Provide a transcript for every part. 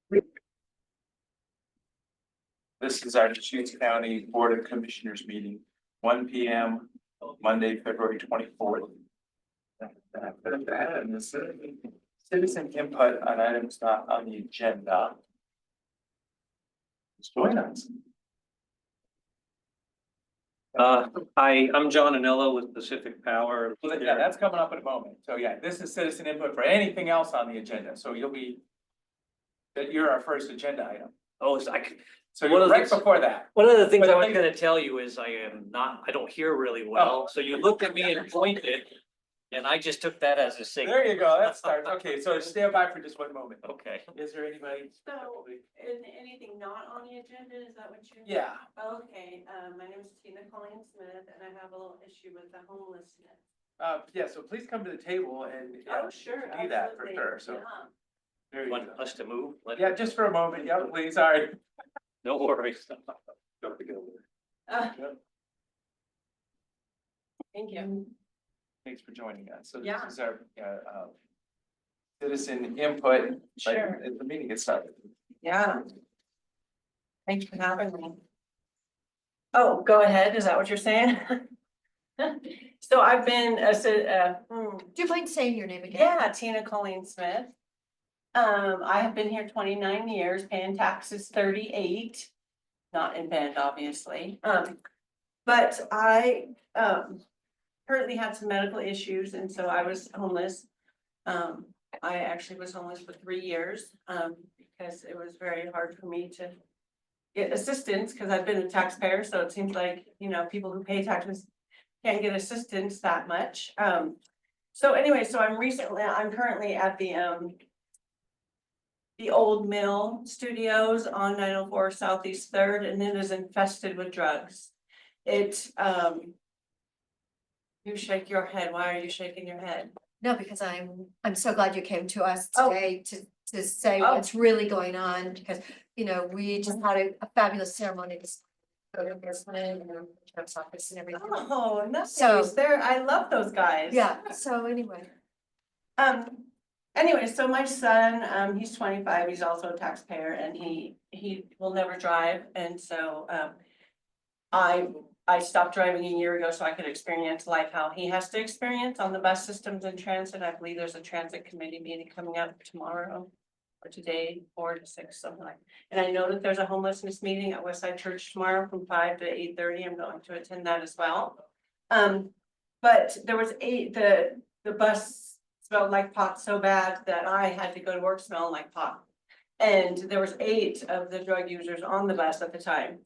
This is our Deschutes County Board of Commissioners meeting, 1 p.m. Monday, February 24th. And this citizen input on items not on the agenda. Let's join us. Hi, I'm John Anello with Pacific Power. Yeah, that's coming up in a moment. So yeah, this is citizen input for anything else on the agenda. So you're our first agenda item. Oh, So One you're of right the- before that. one of the things But I was thank- gonna tell you is I don't hear really well, so you looked at me and pointed. And I just took that as a signal. There you go. That starts. Okay, so stand by for just one moment. Okay. Is there anybody? So, is anything not on the agenda, is that what you? Yeah. Okay, my name is Tina Colleen Smith, and I have a little issue with the homelessness. Yeah, so please come to the table and. Oh, sure. Do that for absolutely, sure, so. yeah. There You you want go. us to move? Yeah, just for a moment. Yeah, please. Sorry. No worries. Uh, Thank you. Thanks for joining us. So Yeah. this is our citizen input. Right, Sure. as the meeting gets started. Yeah. Thanks for having me. Oh, go ahead, is that what you're saying? So I've been, Do you mind saying your name again? yeah, Tina Colleen Smith. I have been here 29 years, paying taxes 38, not in Bend, obviously. But I, currently had some medical issues, and so I was homeless. I actually was homeless for 3 years, because it was very hard for me to get assistance, because I've been a taxpayer, so it seems like, people who pay taxes can't get assistance that much. So anyway, so I'm currently at the old mill studios on 904 Southeast Third, and it is infested with drugs. You shake your head. Why are you shaking your head? No, because I'm so glad you came to us Oh. today to say Oh. what's really going on, because, we just had a fabulous ceremony this. Sheriff's office and everything. Oh, nice. So- I love those guys. Yeah, so anyway, Anyway, so my son, he's 25, he's also a taxpayer, and he will never drive, and so, I stopped driving a year ago so I could experience life how he has to experience on the bus systems and transit. I believe there's a transit committee meeting coming up tomorrow or today, 4 to 6, something like. And I know that there's a homelessness meeting at Westside Church tomorrow from 5 to 8:30. I'm going to attend that as well. But there was the bus smelled like pot so bad that I had to go to work smelling like pot. And there was 8 of the drug users on the bus at the time.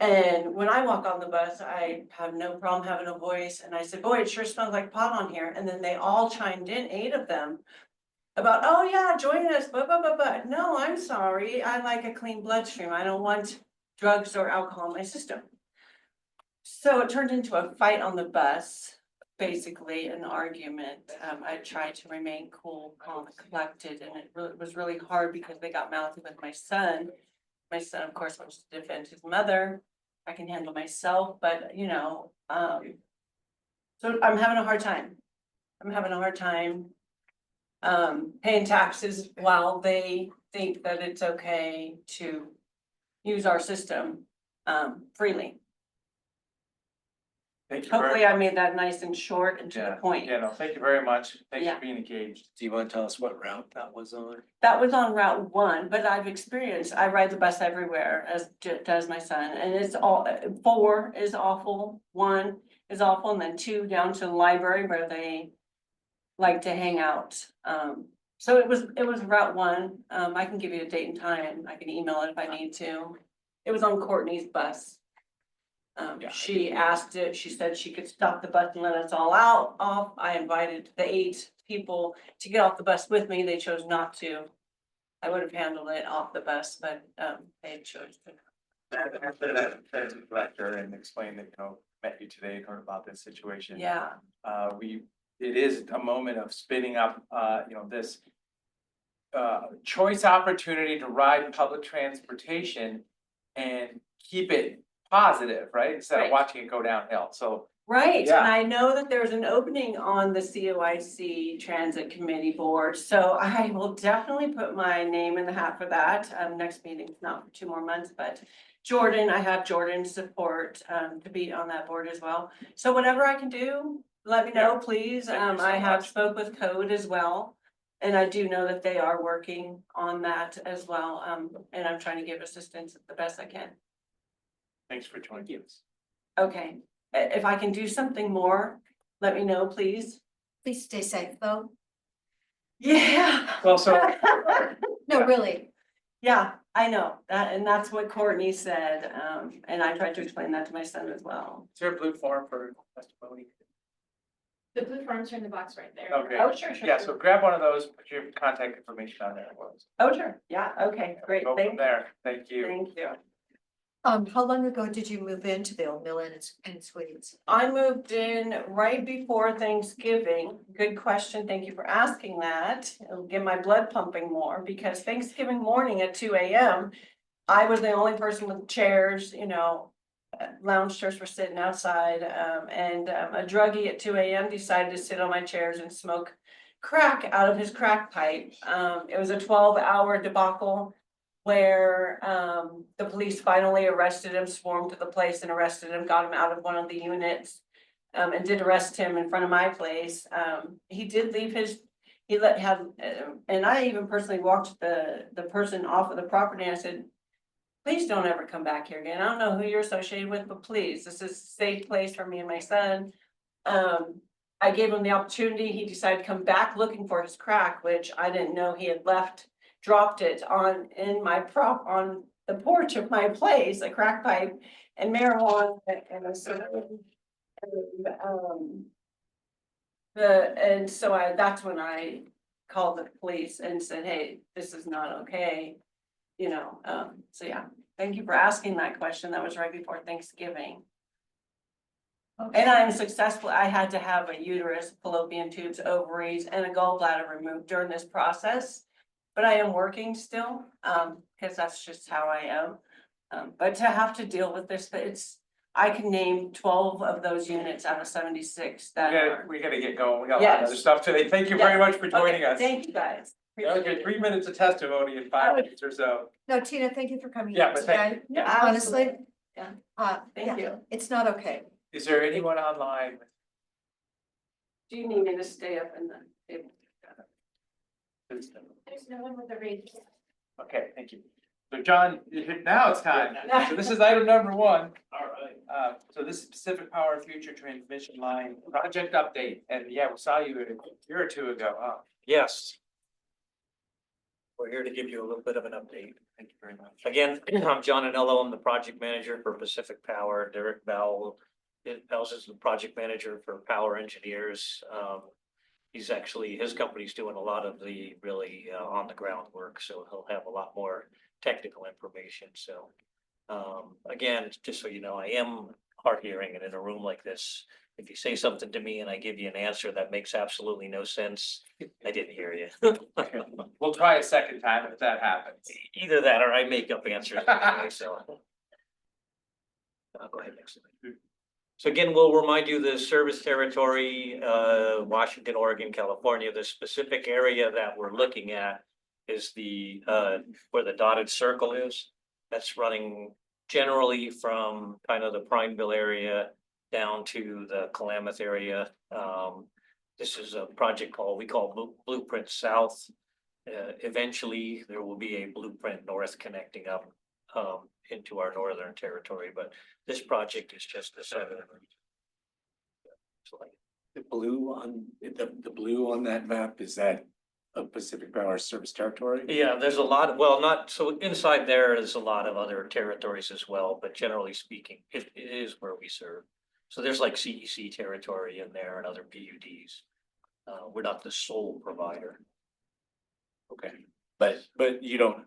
And when I walk on the bus, I have no problem having a voice, and I said, boy, it sure smells like pot on here, and then they all chimed in, 8 of them. About, oh yeah, join us, but no, I'm sorry, I like a clean bloodstream, I don't want drugs or alcohol in my system. So it turned into a fight on the bus, basically an argument. I tried to remain cool, calm, and collected, and it was really hard because they got mouthy with my son. My son, of course, wants to defend his mother. I can handle myself, but so I'm having a hard time. Paying taxes while they think that it's okay to use our system, freely. Thank you very. Hopefully I made that nice and short and to the point. Yeah, no, thank you very much. Thanks Yeah. for being engaged. Do you want to tell us what route that was on? That was on Route 1, but I ride the bus everywhere, as does my son, and it's all, 4 is awful, 1 is awful, and then 2 down to the library where they like to hang out. So it was Route 1, I can give you a date and time, I can email it if I need to. It was on Courtney's bus. Yeah. She asked it, she said she could stop the bus and let us all off. I invited the 8 people to get off the bus with me. They chose not to. I would have handled it off the bus, but they chose to. After that collector and explained that, met you today and heard about this situation. Yeah, It is a moment of spinning up, this choice opportunity to ride public transportation and keep it positive, right? Instead of Right. watching it go downhill. So Right, and Yeah. I know that there's an opening on the COIC Transit Committee Board, so I will definitely put my name in the hat for that. Next meeting's not for 2 more months, but Jordan, I have Jordan's support, to be on that board as well. So whatever I can do, let me know, please. Thank you so I have much. spoke with Code as well. And I do know that they are working on that as well, and I'm trying to give assistance the best I can. Thanks for joining us. Okay, if I can do something more, let me know, please. Please stay safe, though. Yeah. Well, so No, Yeah. really. Yeah, I know that, and that's what Courtney said, and I tried to explain that to my son as well. is there a blue form for testimony? The blue forms are in the box right there. Okay. Oh, sure, Yeah, so grab one of those, put your contact information on there. Oh, sure, yeah, okay, great, Go thank from you, there. Thank you. thank you. How long ago did you move into the old mill and Swedes? I moved in right before Thanksgiving. Good question. Thank you for asking that. It'll get my blood pumping more because Thanksgiving morning at 2 a.m. I was the only person with chairs, lounge chairs were sitting outside, and a druggie at 2 a.m. decided to sit on my chairs and smoke crack out of his crack pipe. It was a 12-hour debacle where the police finally arrested him, swarmed to the place and arrested him, got him out of one of the units. And did arrest him in front of my place. He did leave and I even personally walked the person off of the property and I said, please don't ever come back here again. I don't know who you're associated with, but please, this is a safe place for me and my son. I gave him the opportunity. He decided to come back looking for his crack, which I didn't know he had dropped it on the porch of my place, a crack pipe and marijuana and a cigarette. That's when I called the police and said, hey, this is not okay. So yeah, thank you for asking that question. That was right before Thanksgiving. And I'm successful. I had to have a uterus, fallopian tubes, ovaries, and a gallbladder removed during this process. But I am working still, because that's just how I am. But to have to deal with this, I can name 12 of those units out of 76 that are. We gotta get going. We got a lot of other Yes. stuff today. Thank you very much for joining Okay, us. thank you, guys. That was your 3 minutes of testimony in 5 minutes or so. No, Tina, thank you for coming Yeah, in but thank today. Yeah, Honestly. absolutely. Yeah. Thank you. It's not okay. Is there anyone online? Do you need me to stay up in the? There's no one with a raise. Okay, thank you. So John, now it's time. So this is item number 1. All right. So this is Pacific Power Future Transmission Line Project Update. And yeah, we saw you a year or 2 ago, huh? Yes. We're here to give you a little bit of an update. Thank you very much. Again, I'm John Anello. I'm the project manager for Pacific Power. Derek Bell is the project manager for Power Engineers. His company's doing a lot of the really on the ground work, so he'll have a lot more technical information. So again, just so you know, I am hard hearing, and in a room like this, if you say something to me and I give you an answer that makes absolutely no sense, I didn't hear you. We'll try a second time if that happens. Either that or I make up answers anyway, so. I'll go ahead next. So again, we'll remind you the service territory, Washington, Oregon, California, the specific area that we're looking at is where the dotted circle is. That's running generally from kind of the Prineville area down to the Klamath area. This is a project we call Blueprint South. Eventually, there will be a Blueprint North connecting up into our northern territory, but this project is just the southern. The blue on that map, is that a Pacific Power service territory? Yeah, there's a lot, well, not, so inside there is a lot of other territories as well, but generally speaking, it is where we serve. So there's like CEC territory in there and other PUDs. We're not the sole provider. Okay, but you don't,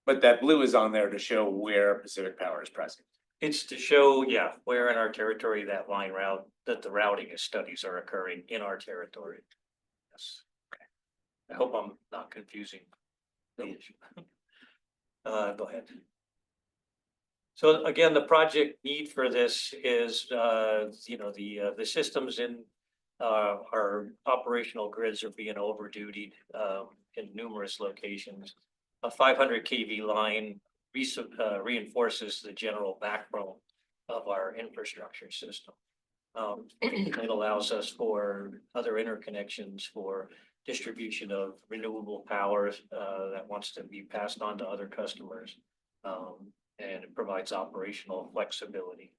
but that blue is on there to show where Pacific Power is present. It's to show, yeah, where in our territory that the routing studies are occurring in our territory. Yes. I hope I'm not confusing the issue. Go ahead. So again, the project need for this is, the systems in our operational grids are being over-duty in numerous locations. A 500 kV line reinforces the general backbone of our infrastructure system. It allows us for other interconnections for distribution of renewable power that wants to be passed on to other customers. And it provides operational flexibility.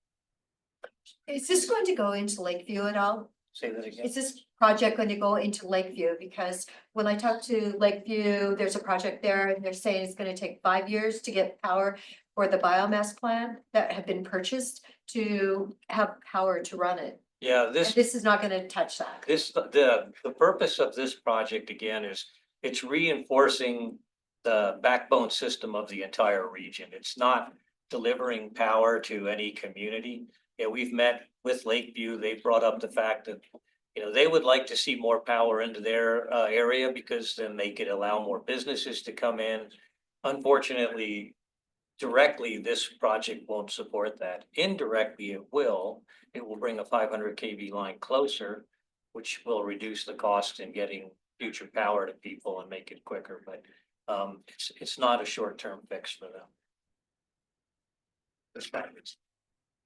Is this going to go into Lakeview at all? Say that again. Is this project going to go into Lakeview? Because when I talked to Lakeview, there's a project there and they're saying it's gonna take 5 years to get power for the biomass plant that have been purchased to have power to run it. Yeah, And this this is not gonna touch that. the purpose of this project again is it's reinforcing the backbone system of the entire region. It's not delivering power to any community. Yeah, we've met with Lakeview. They brought up the fact that, they would like to see more power into their area because then they could allow more businesses to come in. Unfortunately, directly, this project won't support that. Indirectly, it will. It will bring a 500 kV line closer, which will reduce the cost in getting future power to people and make it quicker, but it's not a short-term fix for them.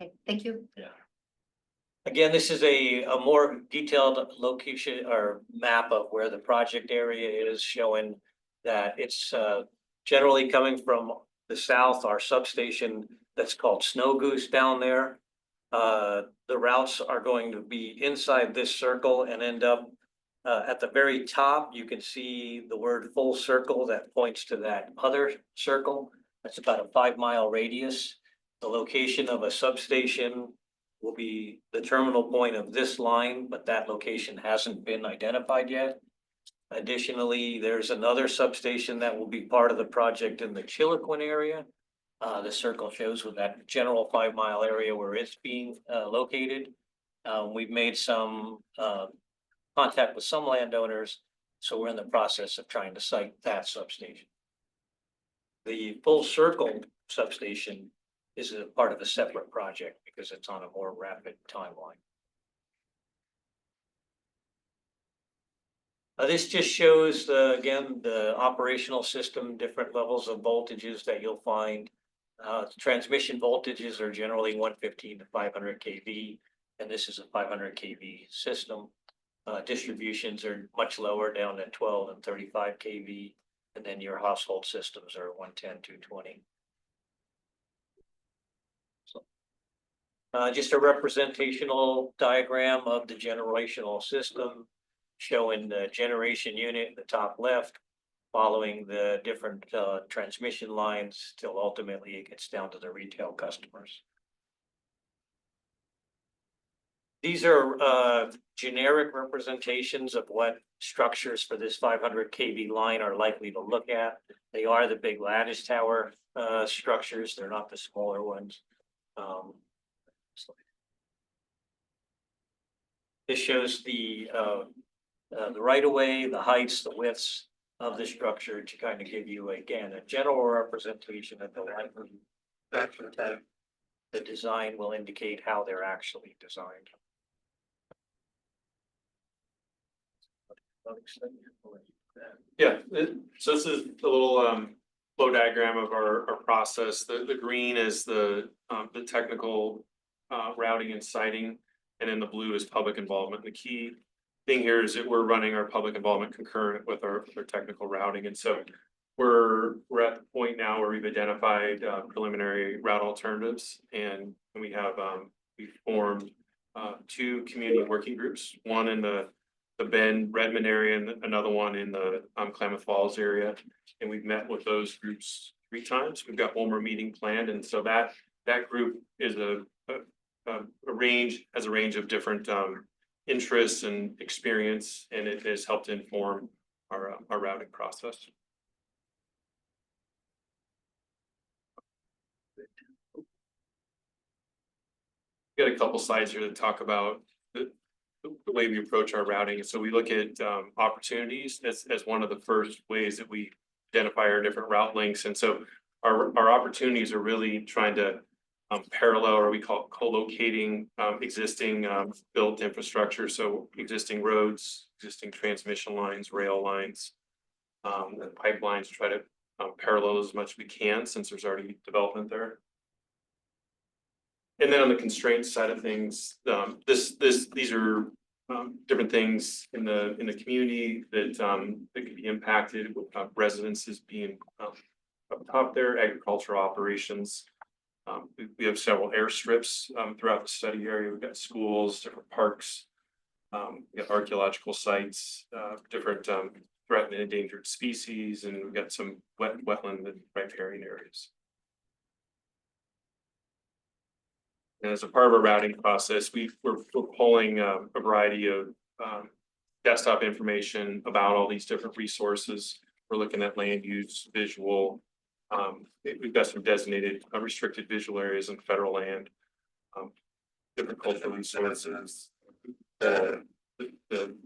Okay, thank you. Again, this is a more detailed location or map of where the project area is, showing that it's generally coming from the south, our substation that's called Snow Goose down there. The routes are going to be inside this circle and end up at the very top. You can see the word full circle that points to that other circle. That's about a 5-mile radius. The location of a substation will be the terminal point of this line, but that location hasn't been identified yet. Additionally, there's another substation that will be part of the project in the Chiloquin area. The circle shows with that general 5-mile area where it's being located. We've made some contact with some landowners, so we're in the process of trying to site that substation. The full circle substation is a part of a separate project because it's on a more rapid timeline. This just shows again, the operational system, different levels of voltages that you'll find. Transmission voltages are generally 115 to 500 kV, and this is a 500 kV system. Distributions are much lower, down at 12 and 35 kV, and then your household systems are 110, 220. Just a representational diagram of the generational system, showing the generation unit in the top left, following the different transmission lines till ultimately it gets down to the retail customers. These are generic representations of what structures for this 500 kV line are likely to look at. They are the big lattice tower structures. They're not the smaller ones. This shows the right of way, the heights, the widths of the structure to kind of give you again a general representation of the likely that the design will indicate how they're actually designed. Yeah, so this is a little flow diagram of our process. The green is the technical routing and siting, and then the blue is public involvement. The key thing here is that we're running our public involvement concurrent with our technical routing, and so we're at the point now where we've identified preliminary route alternatives, and we have we've formed 2 community working groups, one in the Bend Redmond area and another one in the Klamath Falls area, and we've met with those groups 3 times. We've got one more meeting planned, and so that group is a range of different interests and experience, and it has helped inform our routing process. Got a couple slides here to talk about the way we approach our routing. So we look at opportunities as one of the first ways that we identify our different route links. And so our opportunities are really trying to parallel, or we call it co-locating existing built infrastructure, so existing roads, existing transmission lines, rail lines. And pipelines, try to parallel as much as we can since there's already development there. And then on the constraint side of things, these are different things in the community that could be impacted with residences being up top there, agricultural operations. We have several airstrips throughout the study area. We've got schools, different parks, we got archaeological sites, different threatened and endangered species, and we've got some wetland and riparian areas. And as a part of our routing process, we're pulling a variety of desktop information about all these different resources. We're looking at land use, visual. We've got some designated restricted visual areas in federal land, different cultural resources, the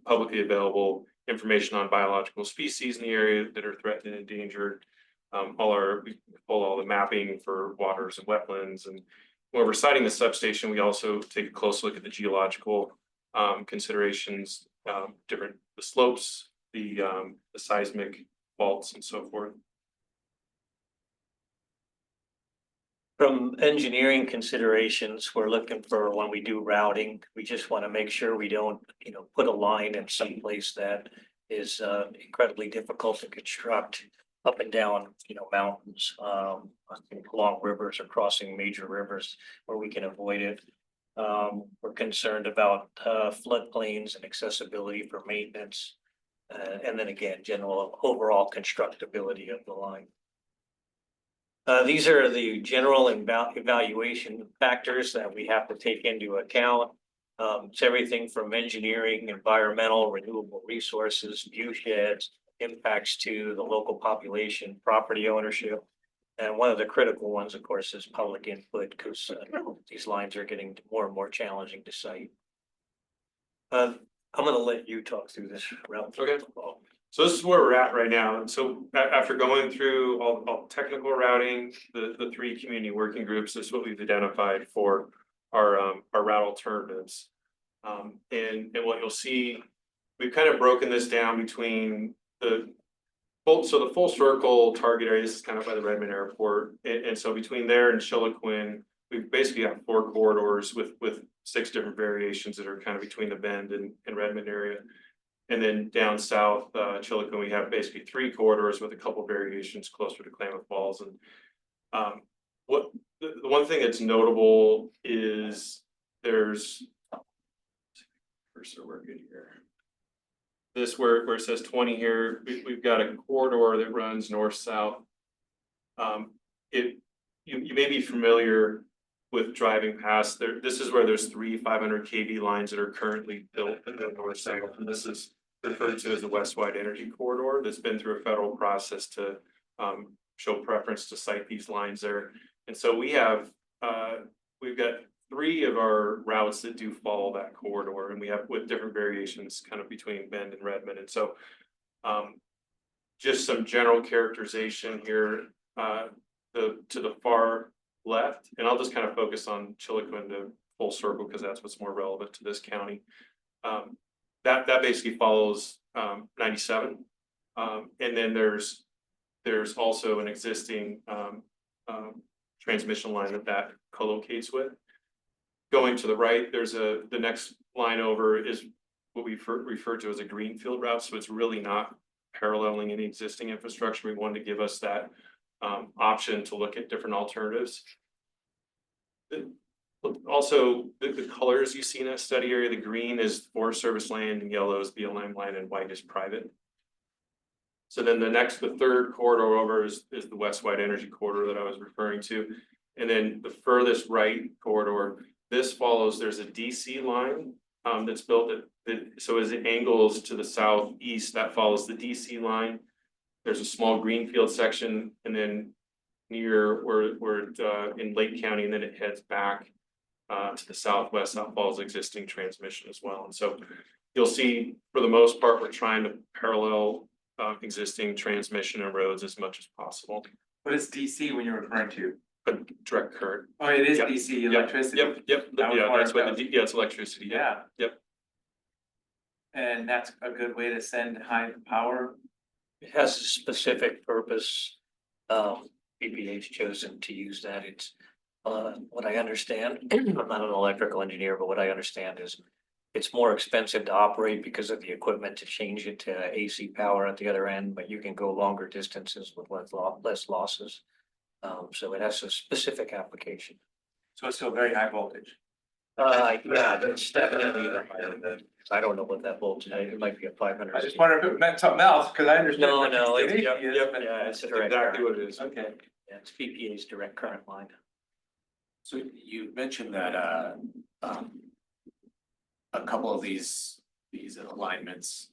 publicly available information on biological species in the area that are threatened and endangered. We pull all the mapping for waters and wetlands, and when we're siting the substation, we also take a close look at the geological considerations, the slopes, the seismic faults, and so forth. From engineering considerations, we're looking for when we do routing, we just want to make sure we don't, put a line in some place that is incredibly difficult to construct up and down, mountains, along rivers or crossing major rivers where we can avoid it. We're concerned about floodplains and accessibility for maintenance. And then again, general overall constructability of the line. These are the general evaluation factors that we have to take into account. It's everything from engineering, environmental, renewable resources, view sheds, impacts to the local population, property ownership. And one of the critical ones, of course, is public input, because these lines are getting more and more challenging to site. I'm going to let you talk through this route. Okay. So this is where we're at right now. And so after going through all technical routing, the three community working groups, this is what we've identified for our route alternatives. And what you'll see, we've kind of broken this down between the full circle target area. This is kind of by the Redmond Airport. And so between there and Chiloquin, we've basically got 4 corridors with 6 different variations that are kind of between the Bend and Redmond area. And then down south, Chiloquin, we have basically 3 corridors with a couple variations closer to Klamath Falls. And the one thing that's notable is there's we're good here. This where it says 20 here, we've got a corridor that runs north-south. You may be familiar with driving past there. This is where there's 3 500 kV lines that are currently built in the north-south, and this is referred to as the West-Wide Energy Corridor. That's been through a federal process to show preference to site these lines there. And so we've got 3 of our routes that do follow that corridor, and we have with different variations kind of between Bend and Redmond. And so just some general characterization here, to the far left, and I'll just kind of focus on Chiloquin to full circle because that's what's more relevant to this county. That basically follows 97, and then there's also an existing transmission line that co-locates with. Going to the right, there's the next line over is what we refer to as a greenfield route, so it's really not paralleling any existing infrastructure. We wanted to give us that option to look at different alternatives. Also, the colors you see in that study area, the green is Forest Service land, and yellow is BLM land, and white is private. So then the third corridor over is the West-Wide Energy Corridor that I was referring to. And then the furthest right corridor, this follows, there's a DC line that's built so as it angles to the southeast, that follows the DC line. There's a small greenfield section, and then near where in Lake County, and then it heads back to the southwest. That follows existing transmission as well. And so you'll see, for the most part, we're trying to parallel existing transmission and roads as much as possible. What is DC when you're referring to? direct current. Oh, it is Yep. DC Yep, electricity. Yep, yep, I was yeah, that's wondering what if yeah, it's electricity, yeah. Yeah. Yep. And that's a good way to send high power. It has a specific purpose. BPA's chosen to use that. It's, what I understand, I'm not an electrical engineer, but what I understand is it's more expensive to operate because of the equipment to change it to AC power at the other end, but you can go longer distances with less losses. So it has a specific application. So it's still very high voltage. Yeah, that's definitely the higher than, I don't know what that voltage, it might be a 500. I just wonder if it meant something else, because I understand. No, what no, it's, DC Yep, is, yep, but- yeah, it's a That's direct exactly current. what it is. Okay, Yeah, it's BPA's direct current line. So you mentioned that a couple of these alignments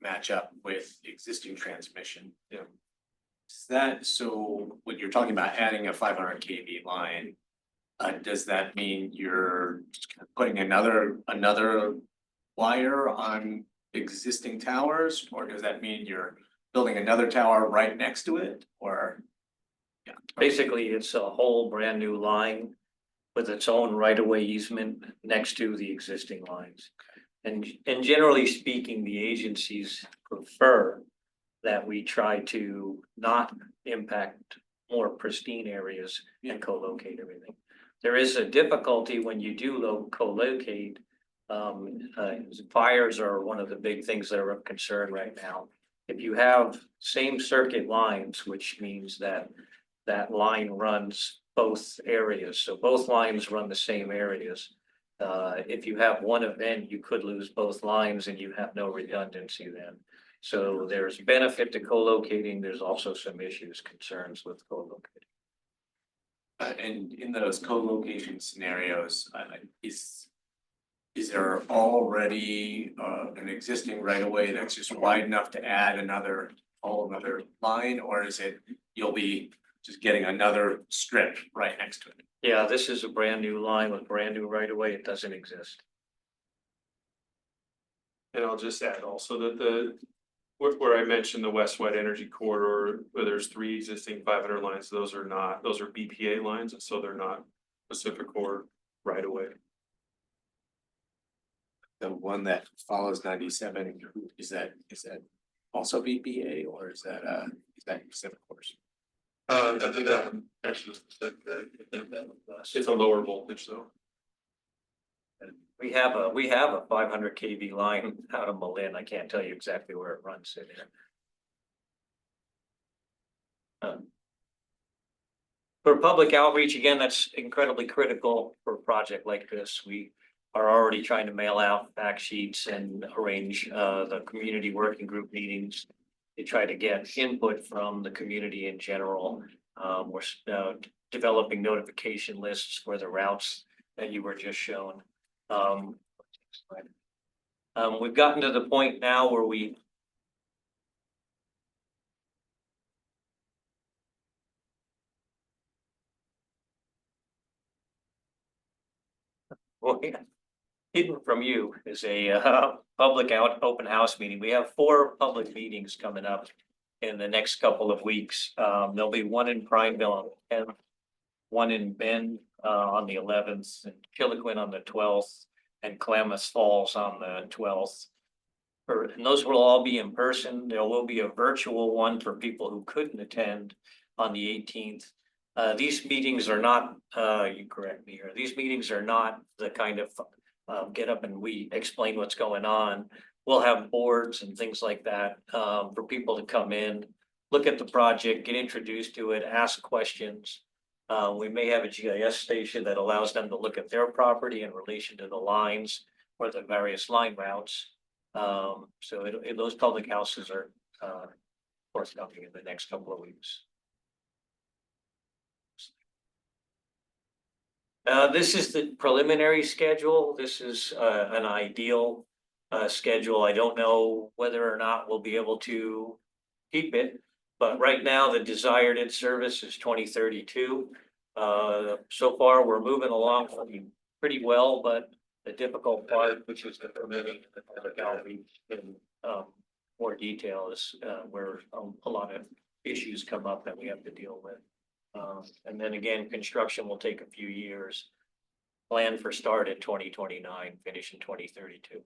match up with existing transmission. Yeah. Is that, so when you're talking about adding a 500 kV line, does that mean you're just kind of putting another wire on existing towers? Or does that mean you're building another tower right next to it, or? Yeah. Basically, it's a whole brand new line with its own right-of-way easement next to the existing lines. And generally speaking, the agencies prefer that we try to not impact more pristine areas and co-locate everything. There is a difficulty when you do co-locate. Fires are one of the big things that are of concern right now. If you have same circuit lines, which means that that line runs both areas, so both lines run the same areas. If you have one event, you could lose both lines and you have no redundancy then. So there's benefit to co-locating, there's also some issues, concerns with co-locating. And in those co-location scenarios, is there already an existing right of way that's just wide enough to add another line, or is it you'll be just getting another strip right next to it? Yeah, this is a brand new line with brand new right of way, it doesn't exist. And I'll just add also that where I mentioned the West White Energy Corridor, where there's 3 existing 500 lines, those are BPA lines, and so they're not PacifiCorp right away. The one that follows 97, is that also BPA, or is that Pacific Course? I think that one actually, it's a lower voltage though. We have a 500 kV line out of Malin. I can't tell you exactly where it runs in there. For public outreach, again, that's incredibly critical for a project like this. We are already trying to mail out fact sheets and arrange the community working group meetings to try to get input from the community in general. We're developing notification lists for the routes that you were just shown. We've gotten to the point now where we hidden from you is a public open house meeting. We have 4 public meetings coming up in the next couple of weeks. There'll be one in Prineville on the 10th, one in Bend on the 11th, and Chiloquin on the 12th, and Klamath Falls on the 12th. And those will all be in person. There will be a virtual one for people who couldn't attend on the 18th. These meetings are not, you correct me here, these meetings are not the kind of get up and we explain what's going on. We'll have boards and things like that for people to come in, look at the project, get introduced to it, ask questions. We may have a GIS station that allows them to look at their property in relation to the lines or the various line routes. So those public houses are forthcoming in the next couple of weeks. This is the preliminary schedule. This is an ideal schedule. I don't know whether or not we'll be able to keep it, but right now the desired in-service is 2032. So far, we're moving along pretty well, but the difficult part, which is the permitting, I'll be in more detail, is where a lot of issues come up that we have to deal with. And then again, construction will take a few years. Plan for start in 2029, finish in 2032.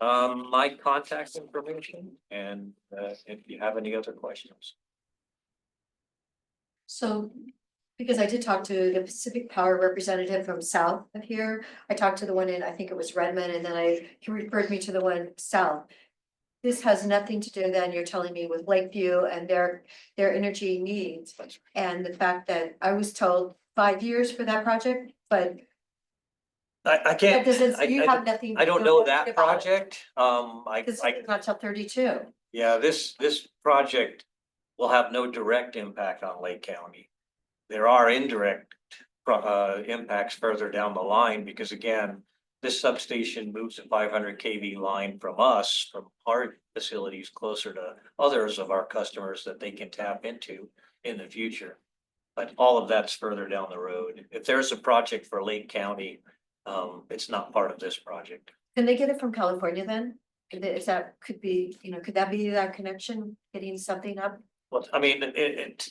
My contact information, and if you have any other questions. So, because I did talk to the Pacific Power representative from south of here, I talked to the one in, I think it was Redmond, and then he referred me to the one south. This has nothing to do then, you're telling me, with Lakeview and their energy needs. And the fact that I was told 5 years for that project, but I that can't, doesn't, you have nothing. I don't know that project. Cause it's not till 32. Yeah, this project will have no direct impact on Lake County. There are indirect impacts further down the line, because again, this substation moves a 500 kV line from us, from our facilities closer to others of our customers that they can tap into in the future. But all of that's further down the road. If there's a project for Lake County, it's not part of this project. Can they get it from California then? Is that, could be, could that be that connection, getting something up? Well, I mean,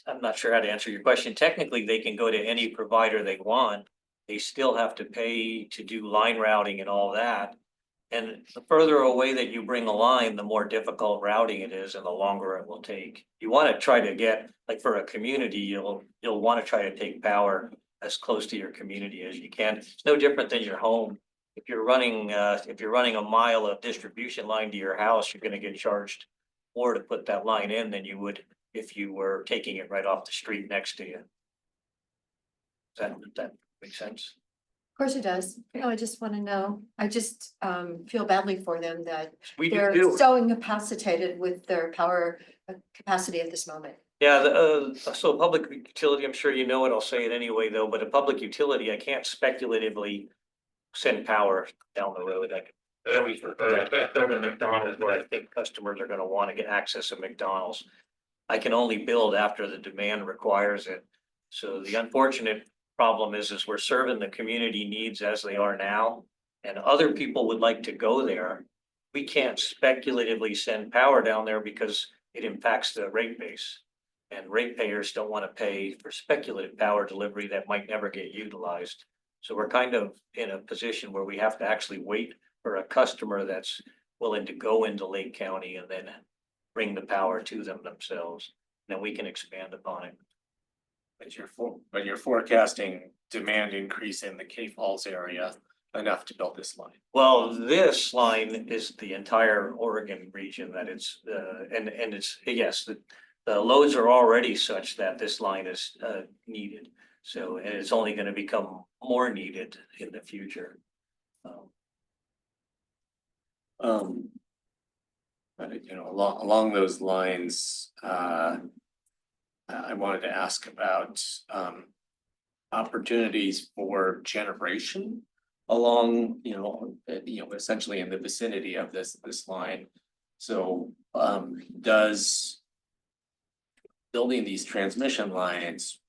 I'm not sure how to answer your question. Technically, they can go to any provider they want. They still have to pay to do line routing and all that. And the further away that you bring a line, the more difficult routing it is and the longer it will take. You want to try to get, like for a community, you'll want to try to take power as close to your community as you can. It's no different than your home. If you're running a mile of distribution line to your house, you're going to get charged more to put that line in than you would if you were taking it right off the street next to you. Does that make sense? Of course it does. I just want to know. I just feel badly for them that We do they're too. so incapacitated with their power capacity at this moment. Yeah, so public utility, I'm sure you know it, I'll say it anyway though, but a public utility, I can't speculatively send power down the road. I could build a McDonald's where I think customers are gonna wanna get access to McDonald's. I can only build after the demand requires it. So the unfortunate problem is we're serving the community needs as they are now, and other people would like to go there. We can't speculatively send power down there because it impacts the rate base. And ratepayers don't want to pay for speculative power delivery that might never get utilized. So we're kind of in a position where we have to actually wait for a customer that's willing to go into Lake County and then bring the power to them themselves. Then we can expand upon it. But you're forecasting demand increase in the K Falls area enough to build this line. Well, this line is the entire Oregon region that it's, and it's, yes, the loads are already such that this line is needed. So, and it's only going to become more needed in the future. But along those lines, I wanted to ask about opportunities for generation along, essentially in the vicinity of this line. So does building these transmission lines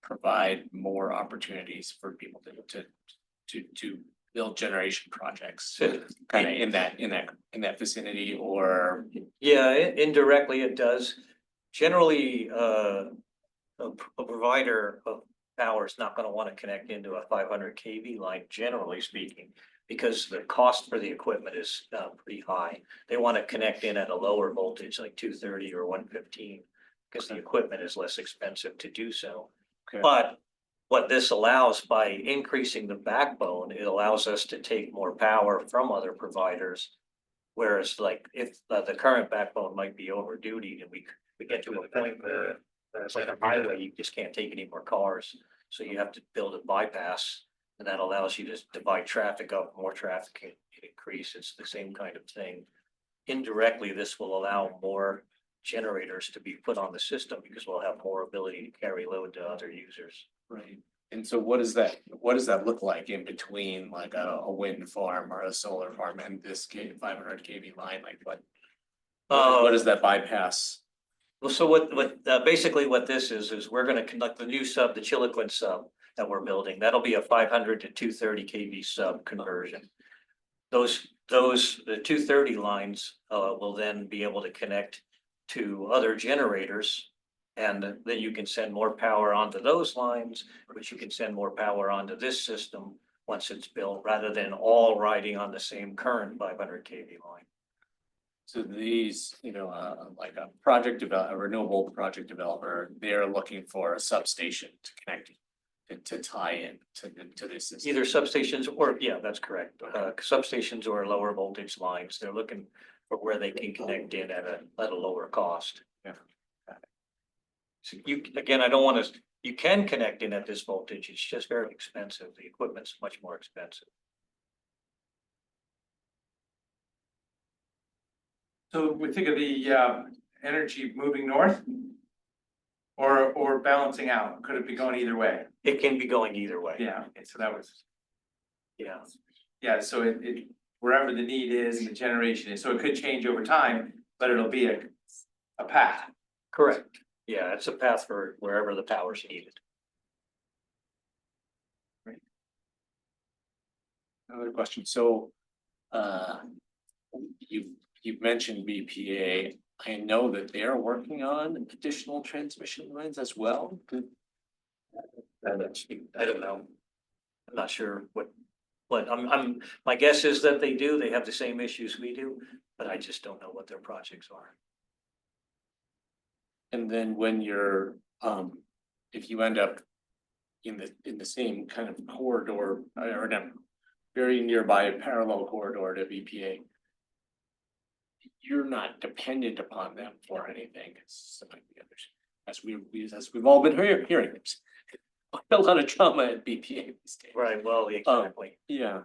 provide more opportunities for people to build generation projects kind of in that vicinity, or? Yeah, indirectly it does. Generally, a provider of power is not going to want to connect into a 500 kV line, generally speaking, because the cost for the equipment is pretty high. They want to connect in at a lower voltage, like 230 or 115, because the equipment is less expensive to do so. Okay. But what this allows, by increasing the backbone, it allows us to take more power from other providers. Whereas like if the current backbone might be over duty and we get to a point where it's like a highway, you just can't take any more cars. So you have to build a bypass, and that allows you to divide traffic up, more traffic can increase. It's the same kind of thing. Indirectly, this will allow more generators to be put on the system because we'll have more ability to carry load to other users. Right. And so what does that look like in between like a wind farm or a solar farm and this 500 kV line? Like what is that bypass? Well, so basically what this is we're gonna conduct the new sub, the Chiloquin sub that we're building. That'll be a 500 to 230 kV sub conversion. The 230 lines will then be able to connect to other generators. And then you can send more power onto those lines, which you can send more power onto this system once it's built, rather than all riding on the same current 500 kV line. So these, like a renewable project developer, they're looking for a substation to connect to tie in to this system. Either substations or, yeah, that's correct. Substations or lower voltage lines. They're looking for where they can connect in at a lower cost. Yeah. So you, again, I don't want to, you can connect in at this voltage. It's just very expensive. The equipment's much more expensive. So we think of the energy moving north? Or balancing out, could it be going either way? It can be going either way. Yeah, okay, so that was, Yeah. so it, wherever the need is and the generation is, so it could change over time, but it'll be a path. Correct. Yeah, it's a path for wherever the power's needed. Another question, so, you've mentioned BPA, I know that they're working on additional transmission lines as well. I don't know. I'm not sure what my guess is that they do, they have the same issues we do, but I just don't know what their projects are. And then when you're, if you end up in the same kind of corridor, or in a very nearby parallel corridor to BPA, you're not dependent upon them for anything, as we've all been hearing, there's a lot of trauma at BPA these days. Right, well, exactly. Yeah,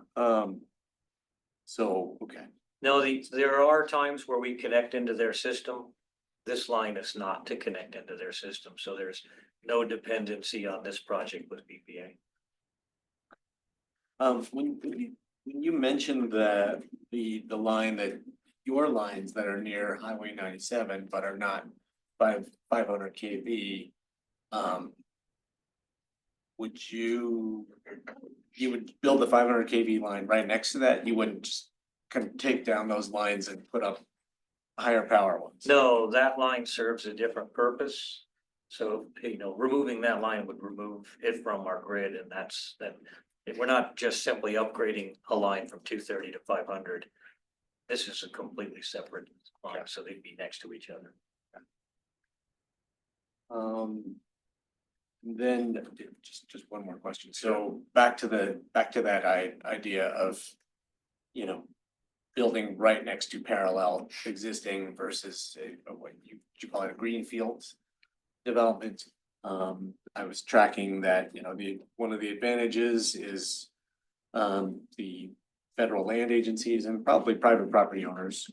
so, okay. No, there are times where we connect into their system. This line is not to connect into their system, so there's no dependency on this project with BPA. When you mentioned the line that your lines that are near Highway 97, but are not 500 kV, would you would build the 500 kV line right next to that? You wouldn't just kind of take down those lines and put up higher power ones? No, that line serves a different purpose. So, removing that line would remove it from our grid, and that's that. We're not just simply upgrading a line from 230 to 500. This is a completely separate line, so they'd be next to each other. Then just one more question. So back to that idea of, building right next to parallel existing versus what you call it, a greenfield development. I was tracking that, one of the advantages is the federal land agencies and probably private property owners,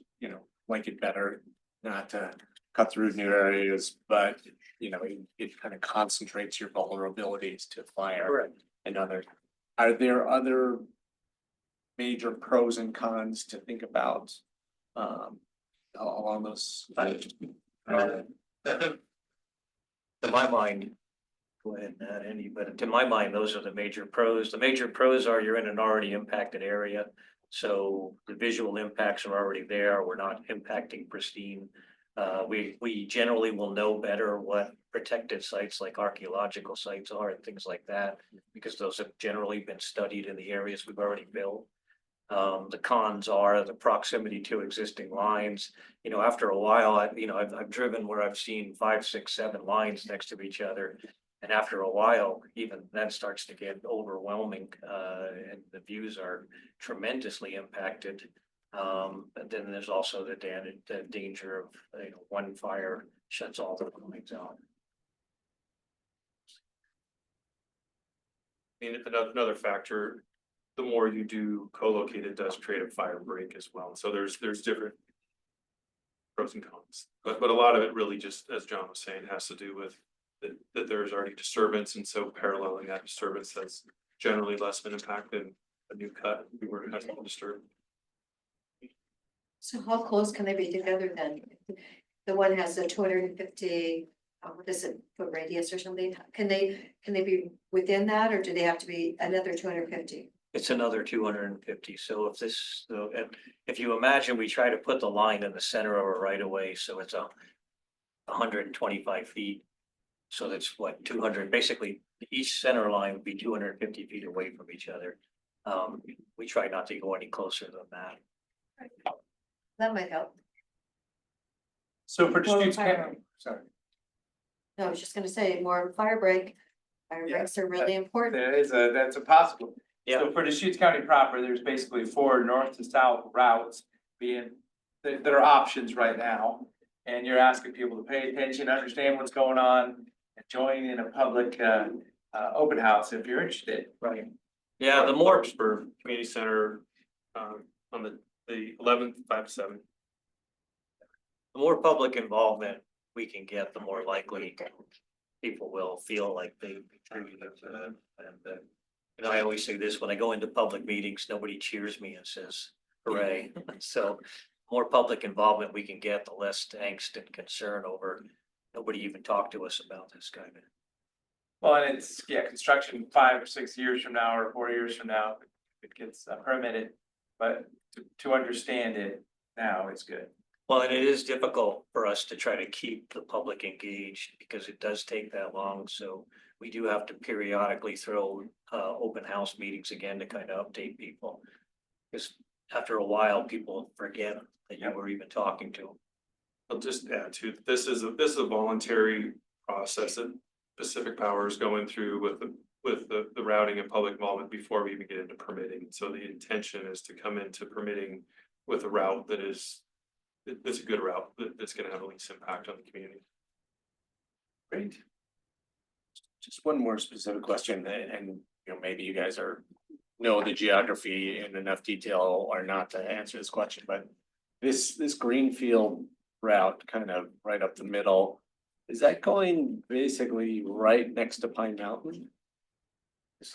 like it better not to cut through new areas, but it kind of concentrates your vulnerabilities to fire. Correct. And other. Are there other major pros and cons to think about along those lines? To my mind, go ahead and add any, but to my mind, those are the major pros. The major pros are you're in an already impacted area. So the visual impacts are already there. We're not impacting pristine. We generally will know better what protected sites like archaeological sites are and things like that, because those have generally been studied in the areas we've already built. The cons are the proximity to existing lines. After a while, I've driven where I've seen 5, 6, 7 lines next to each other. And after a while, even that starts to get overwhelming, and the views are tremendously impacted. But then there's also the danger of, one fire shuts all the lines out. Another factor, the more you do co-locate, it does create a fire break as well. So there's different pros and cons, but a lot of it really just, as John was saying, has to do with that there's already disturbance, and so paralleling that disturbance has generally less of an impact than a new cut. We were disturbed. So how close can they be together then? The one has a 250, what is it, foot radius or something? Can they be within that, or do they have to be another 250? It's another 250. So if you imagine we try to put the line in the center of a right of way, so it's hundred and 25 feet. So that's what, 200, basically, each center line would be 250 feet away from each other. We try not to go any closer than that. That might help. So for Well, Deschutes fire- County, sorry. No, I was just gonna say, more fire break. Fire Yeah, breaks are really important. That's a possible. Yeah. So for Deschutes County proper, there's basically 4 north to south routes that are options right now. And you're asking people to pay attention, understand what's going on, and join in a public, open house if you're interested. Right. Yeah, the more, Larkspur Community Center, on the 11th, 5 to 7. the more public involvement we can get, the more likely people will feel like they contributed to that. And, you know, I always say this, when I go into public meetings, nobody cheers me and says hooray. So more public involvement we can get, the less angst and concern over, nobody even talked to us about this kind of. Well, and it's, yeah, construction 5 or 6 years from now or 4 years from now, it gets permitted, but to understand it now is good. Well, and it is difficult for us to try to keep the public engaged because it does take that long, so we do have to periodically throw open house meetings again to kind of update people. Because after a while, people forget that you were even talking to them. I'll just add to, this is a voluntary process that Pacific Power is going through with the routing and public involvement before we even get into permitting. So the intention is to come into permitting with a route that's a good route, that's gonna have the least impact on the community. Great. Just one more specific question, and you know, maybe you guys know the geography in enough detail or not to answer this question, but this greenfield route kind of right up the middle, is that going basically right next to Pine Mountain?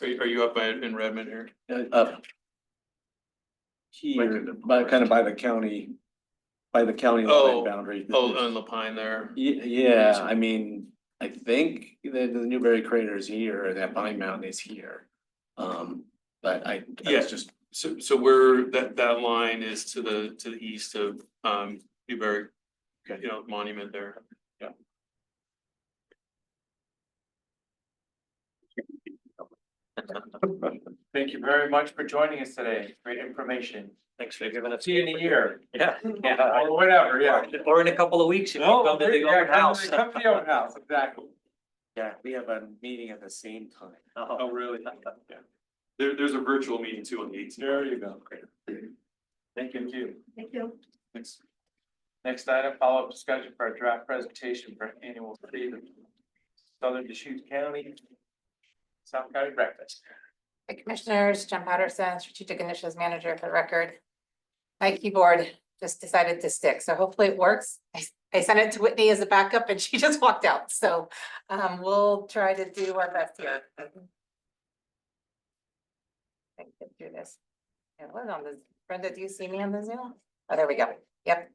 Are you up in Redmond here? Up here, by kind of by the county line Oh, boundary. Oh, on the Pine there. Yeah, I mean, I think the Newberry Crater is here, and that Pine Mountain is here. But I Yeah. was just, So we're, that line is to the east of Newberry, Okay. you know, monument there. Thank you very much for joining us today. Great information. Thanks for giving us. See you in a year. Yeah. Or whatever, yeah. Or in a couple of weeks if you No, come to the yeah, open house. come to the open house, exactly. yeah, we have a meeting at the same time. Oh, really? Yeah. There's a virtual meeting too on the 18th. There you go. Thank you. Thank you. Next item, follow-up discussion for a draft presentation for annual state of Southern Deschutes County, South County breakfast. Hey, Commissioners, Jen Patterson, Strategic Initiatives Manager for the record. My keyboard just decided to stick, so hopefully it works. I sent it to Whitney as a backup and she just walked out, so we'll try to do our best here. I can get through this. It was on the, Brenda, do you see me on the Zoom? Oh, there we go. Yep.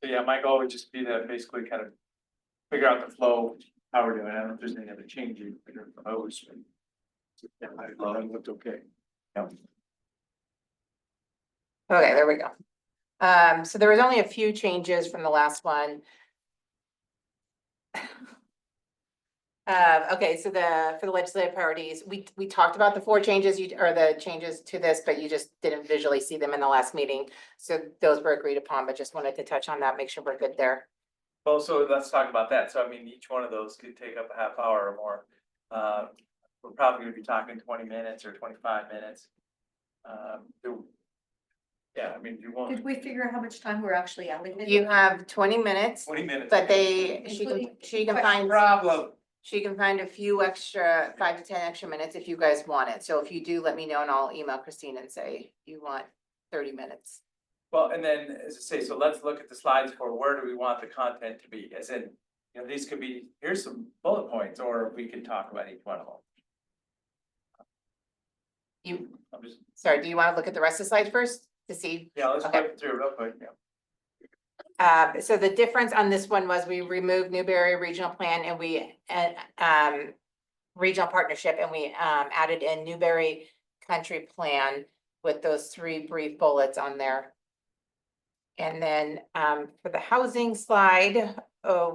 So yeah, my goal would just be to basically kind of figure out the flow, how we're doing. I don't know if there's any other changes that are proposed. Yeah, I thought it looked okay. Yeah. Okay, there we go. So there was only a few changes from the last one. Okay, so for the legislative priorities, we talked about the 4 changes or the changes to this, but you just didn't visually see them in the last meeting. So those were agreed upon, but just wanted to touch on that, make sure we're good there. Well, so let's talk about that. So I mean, each one of those could take up a half hour or more. We're probably gonna be talking 20 minutes or 25 minutes. Yeah, I mean, if you want Did we figure out how much time we're actually allocated? You have 20 minutes, 20 minutes. but she can find. Problem. She can find a few extra, 5 to 10 extra minutes if you guys want it. So if you do, let me know and I'll email Christine and say you want 30 minutes. Well, and then, as I say, so let's look at the slides for where do we want the content to be, as in, you know, these could be, here's some bullet points, or we can talk about each one of them. I'm just, Sorry, do you want to look at the rest of the slides first to see? yeah, let's Okay. flip through real quick, yeah. So the difference on this one was we removed Newberry Regional Plan and we, regional partnership, and we, added in Newberry Country Plan with those 3 brief bullets on there. And then for the housing slide,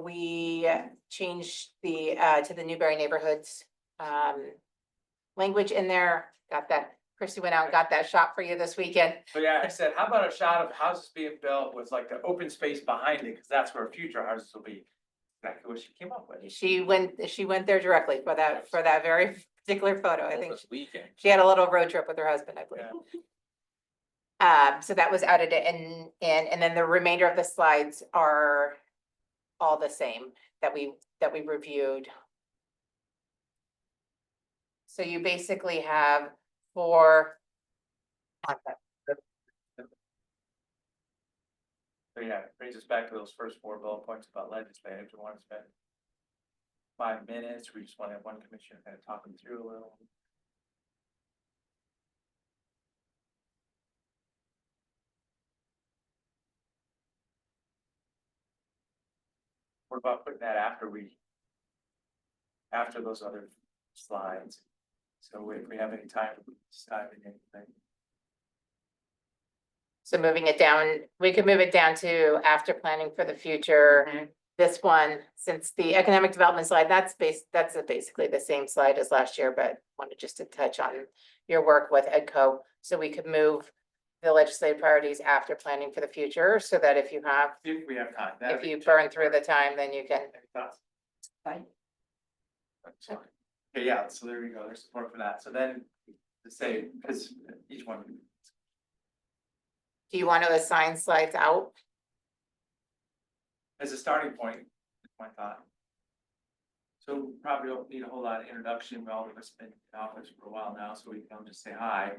we changed the to the Newberry neighborhoods language in there. Got that, Chrissy went out and got that shot for you this weekend. So yeah, I said, how about a shot of houses being built with like the open space behind it, cause that's where future houses will be. Exactly what she came up with. She went there directly for that very particular photo. I think This weekend. she had a little road trip with her husband, I believe. So that was added in, and then the remainder of the slides are all the same that we reviewed. So you basically have four. So yeah, it brings us back to those first 4 bullet points about legislative. Do we want to spend 5 minutes? We just want to have one commissioner kind of talk them through a little. What about putting that after those other slides? So if we have any time, we can just dive in anything. So moving it down, we could move it down to after planning for the future. This one, since the economic development slide, that's basically the same slide as last year, but wanted just to touch on your work with EDCO. So we could move the legislative priorities after planning for the future, so that if you have, If we have time. if you burn through the time, then you can. Any thoughts? Fine. That's fine. Okay, yeah, so there you go, there's support for that, so then, to say, because each one. Do you want to assign slides out? As a starting point, is my thought. So probably don't need a whole lot of introduction, we all of us been in office for a while now, so we can just say hi,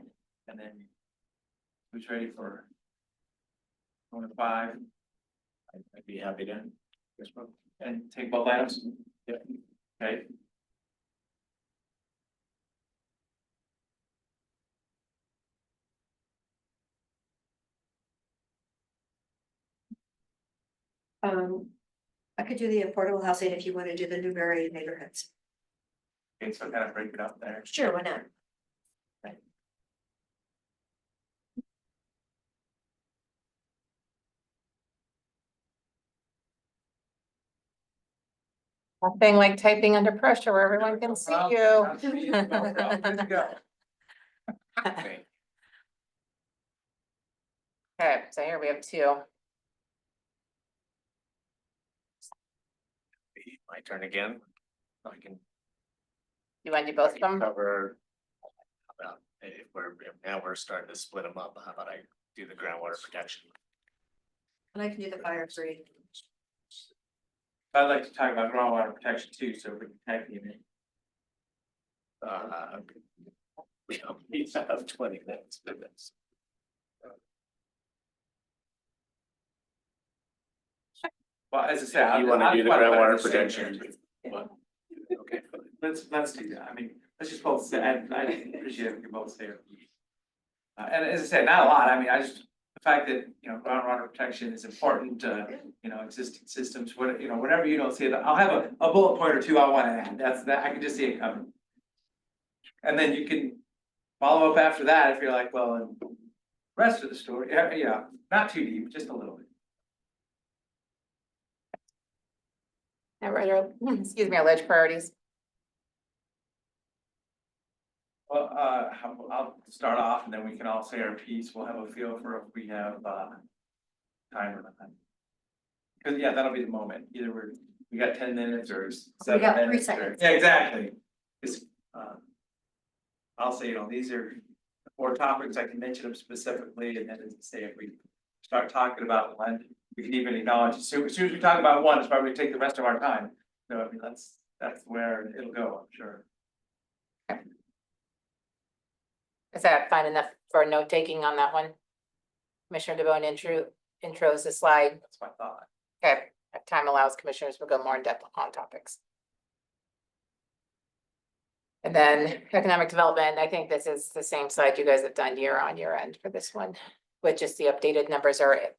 and then. Who's ready for? 1 to 5, I'd be happy to. and take both items? Yep. Okay. I could do the affordable housing if you want to do the Newberry neighborhoods. Okay, so kind of break it up there. Sure, why not? Nothing like typing under pressure where everyone can see you. Good to go. Okay. Okay, so here we have 2. My turn again. I can You want to do both of them? cover. How about if we're starting to split them up, how about I do the groundwater protection? And I can do the fire free. I'd like to talk about groundwater protection too, so we can tag team it. We only have 20 minutes for this. Well, as I said. You wanna do the groundwater protection? Okay. Let's do that, I mean, let's just both say, I appreciate if you both say. And as I said, not a lot, I mean, the fact that, groundwater protection is important to, existing systems, whatever you don't see it, I'll have a bullet point or 2 I wanna add, that, I can just see it coming. And then you can follow up after that if you're like, well, and rest of the story, yeah, not too deep, just a little bit. Now, excuse me, our ledge priorities. Well, I'll start off and then we can all say our piece, we'll have a feel for if we have, time or not. Cause yeah, that'll be the moment, either we got 10 minutes or 7 got 3 minutes. seconds. Yeah, exactly. I'll say, these are the 4 topics, I can mention them specifically, and then as I say, if we start talking about one, we can even acknowledge, as soon as we talk about one, it's probably gonna take the rest of our time. So I mean, that's where it'll go, I'm sure. Is that fine enough for note taking on that one? Commissioner DeBonne intros the slide. That's my thought. Okay, if time allows, commissioners will go more in depth on topics. And then economic development, I think this is the same slide you guys have done year on year end for this one. With just the updated numbers are in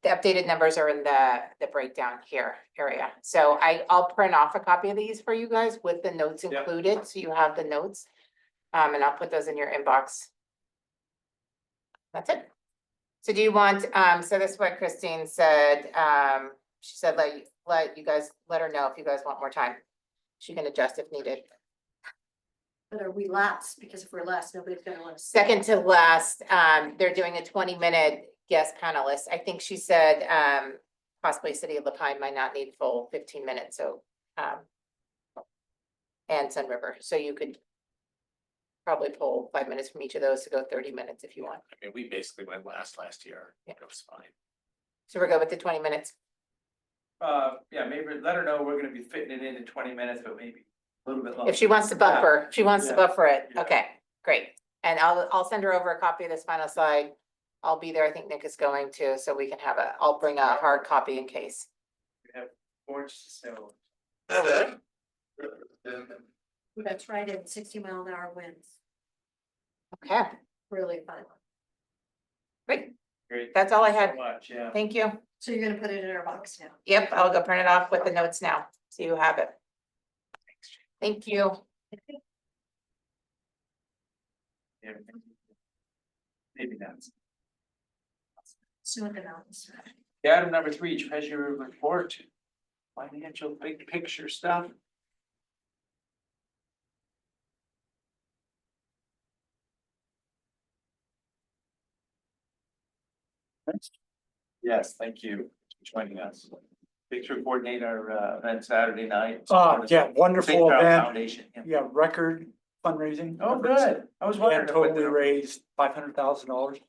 the breakdown here area. So I'll print off a copy of these for you guys with the notes Yeah. included, so you have the notes. And I'll put those in your inbox. That's it. So do you want, so this is what Christine said, she said, let you guys, let her know if you guys want more time. She can adjust if needed. But are we last? Because if we're last, nobody's gonna want to. Second to last, they're doing a 20-minute guest panelist. I think she said, possibly City of La Pine might not need full 15 minutes, so, and Sun River, so you could probably pull 5 minutes from each of those to go 30 minutes if you want. I mean, we basically went last year. Yeah. It was fine. So we're good with the 20 minutes. Yeah, maybe let her know we're gonna be fitting it into 20 minutes, but maybe a little bit longer. If she wants to buffer, she wants to Yeah. buffer it. Yeah. Okay, great. And I'll send her over a copy of this final slide. I'll be there. I think Nick is going to, so we can have I'll bring a hard copy in case. We have orange to sell. That's right, and 60-mile-an-hour winds, Okay, really fun. great. Great. That's all I Thank you had. so much, yeah. Thank you. So you're gonna put it in our box now. Yep, I'll go print it off with the notes now, so you have it. Thank you. Yeah. Maybe that's. So at the mountains. Yeah, item number 3, treasurer report, financial big picture stuff. Yes, thank you for joining us. Picture coordinate our event Saturday night. Yeah, wonderful St. Charles event. Foundation. Yeah. Yeah, record fundraising. Oh, good. I was And wondering. totally raised $500,000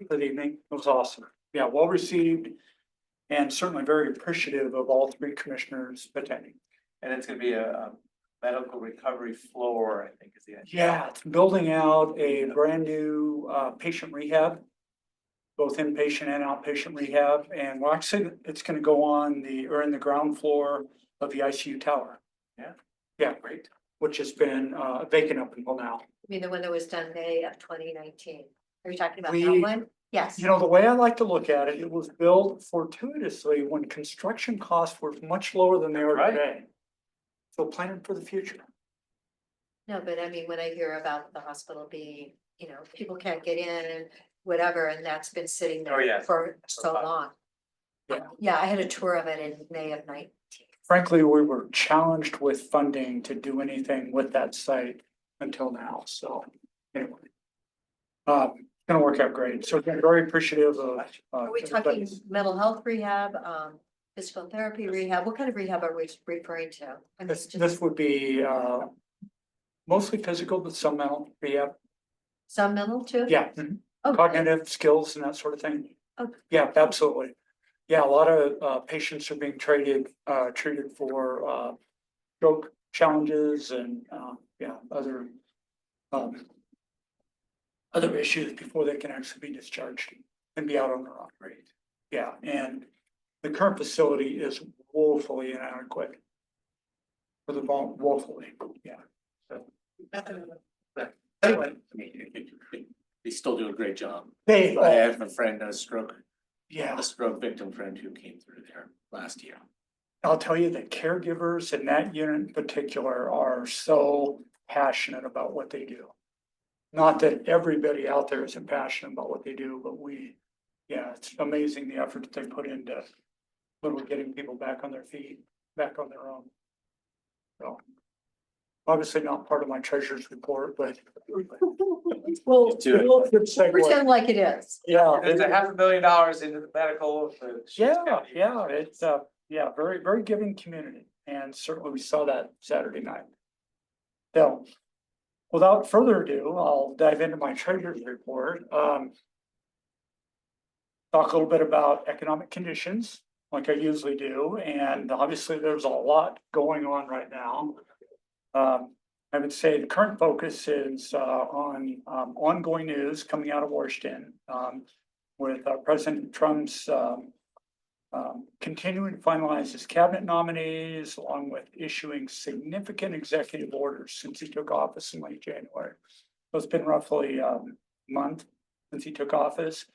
for the evening. It was awesome. Yeah, well received. And certainly very appreciative of all 3 commissioners attending. And it's gonna be a medical recovery floor, I think is the idea. Yeah, it's building out a brand new patient rehab. Both inpatient and outpatient rehab, and well, actually, it's gonna go on in the ground floor of the ICU tower. Yeah. Yeah, Great. which has been vacant up until now. I mean, the one that was done May of 2019. Are you talking about We- that one? Yes. You know, the way I like to look at it, it was built fortuitously when construction costs were much lower than they are Right. today. So planning for the future. No, but I mean, when I hear about the hospital being, people can't get in and whatever, and that's been sitting Oh, yeah. there for so fun. long. Yeah. Yeah, I had a tour of it in May of 19. Frankly, we were challenged with funding to do anything with that site until now, so anyway. Gonna work out great, so again, very appreciative of. Are we talking everybody's- mental health rehab, physical therapy rehab? What kind of rehab are we referring to? I mean, This would be mostly physical, but some mental rehab, Some mental too? yeah, Oh, good. cognitive skills and that sort of thing. Oh. Yeah, absolutely. Yeah, a lot of patients are being treated for stroke challenges and other issues before they can actually be discharged and be out on their own. Great. Yeah, and the current facility is woefully inadequate. Woefully, yeah. Anyway, I mean, they still do a great job. they, I have a friend, a stroke yeah. victim friend who came through there last year. I'll tell you, the caregivers in that unit in particular are so passionate about what they do. Not that everybody out there isn't passionate about what they do, but it's amazing the effort that they put into literally getting people back on their feet, back on their own. So, obviously not part of my treasurer's report, but. Well, Do it. Good segue. pretend like it is. Yeah. There's $500,000 into the medical. It's very, very giving community, and certainly we saw that Saturday night. So, without further ado, I'll dive into my treasurer's report. Talk a little bit about economic conditions, like I usually do, and obviously there's a lot going on right now. I would say the current focus is on ongoing news coming out of Washington, with President Trump's continuing to finalize his cabinet nominees, along with issuing significant executive orders since he took office in late January. So it's been roughly a month since he took office.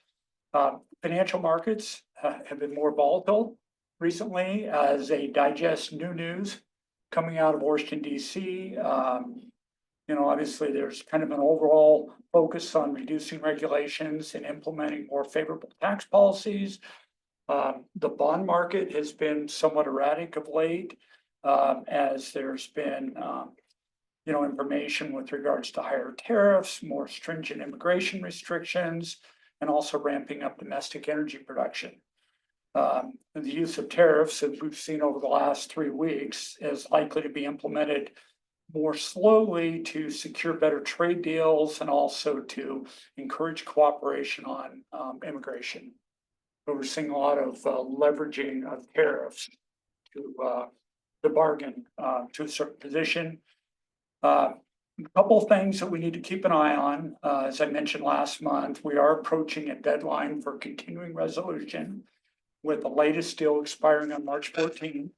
Financial markets have been more volatile recently as they digest new news coming out of Washington, DC. Obviously, there's kind of an overall focus on reducing regulations and implementing more favorable tax policies. The bond market has been somewhat erratic of late, as there's been, information with regards to higher tariffs, more stringent immigration restrictions, and also ramping up domestic energy production. The use of tariffs, as we've seen over the last 3 weeks, is likely to be implemented more slowly to secure better trade deals and also to encourage cooperation on immigration. But we're seeing a lot of leveraging of tariffs to bargain to a certain position. A couple of things that we need to keep an eye on. As I mentioned last month, we are approaching a deadline for continuing resolution, with the latest deal expiring on March 14th.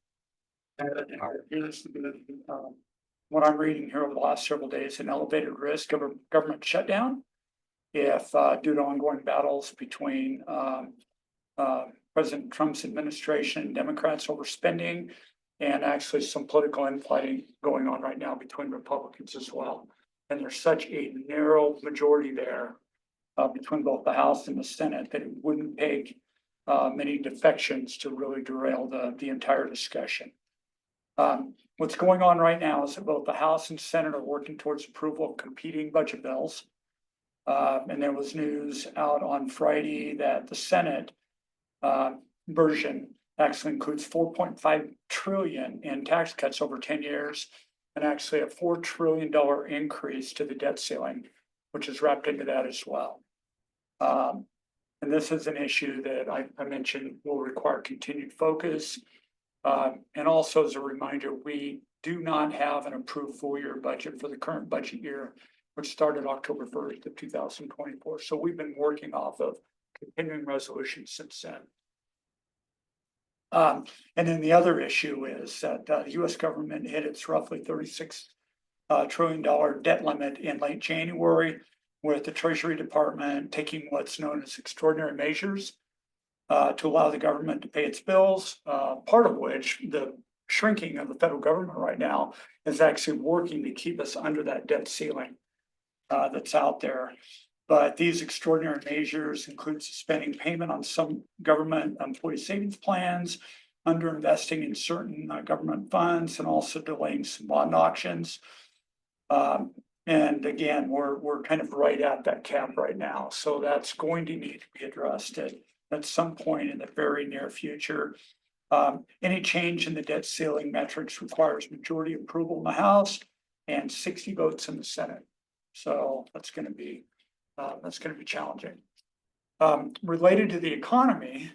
What I'm reading here over the last several days, an elevated risk of a government shutdown if due to ongoing battles between President Trump's administration and Democrats over spending, and actually some political infighting going on right now between Republicans as well. And there's such a narrow majority there between both the House and the Senate that it wouldn't take many defections to really derail the entire discussion. What's going on right now is that both the House and Senate are working towards approval of competing budget bills. And there was news out on Friday that the Senate version actually includes 4.5 trillion in tax cuts over 10 years, and actually a $4 trillion increase to the debt ceiling, which is wrapped into that as well. And this is an issue that I mentioned will require continued focus. And also as a reminder, we do not have an approved full year budget for the current budget year, which started October 1st of 2024. So we've been working off of continuing resolution since then. And then the other issue is that the US government hit its roughly $36 trillion debt limit in late January, with the Treasury Department taking what's known as extraordinary measures to allow the government to pay its bills, part of which the shrinking of the federal government right now is actually working to keep us under that debt ceiling that's out there. But these extraordinary measures include suspending payment on some government employee savings plans, underinvesting in certain government funds, and also delaying some bond auctions. And again, we're kind of right at that cap right now. So that's going to need to be addressed at some point in the very near future. Any change in the debt ceiling metrics requires majority approval in the House and 60 votes in the Senate. So that's going to be challenging. Related to the economy,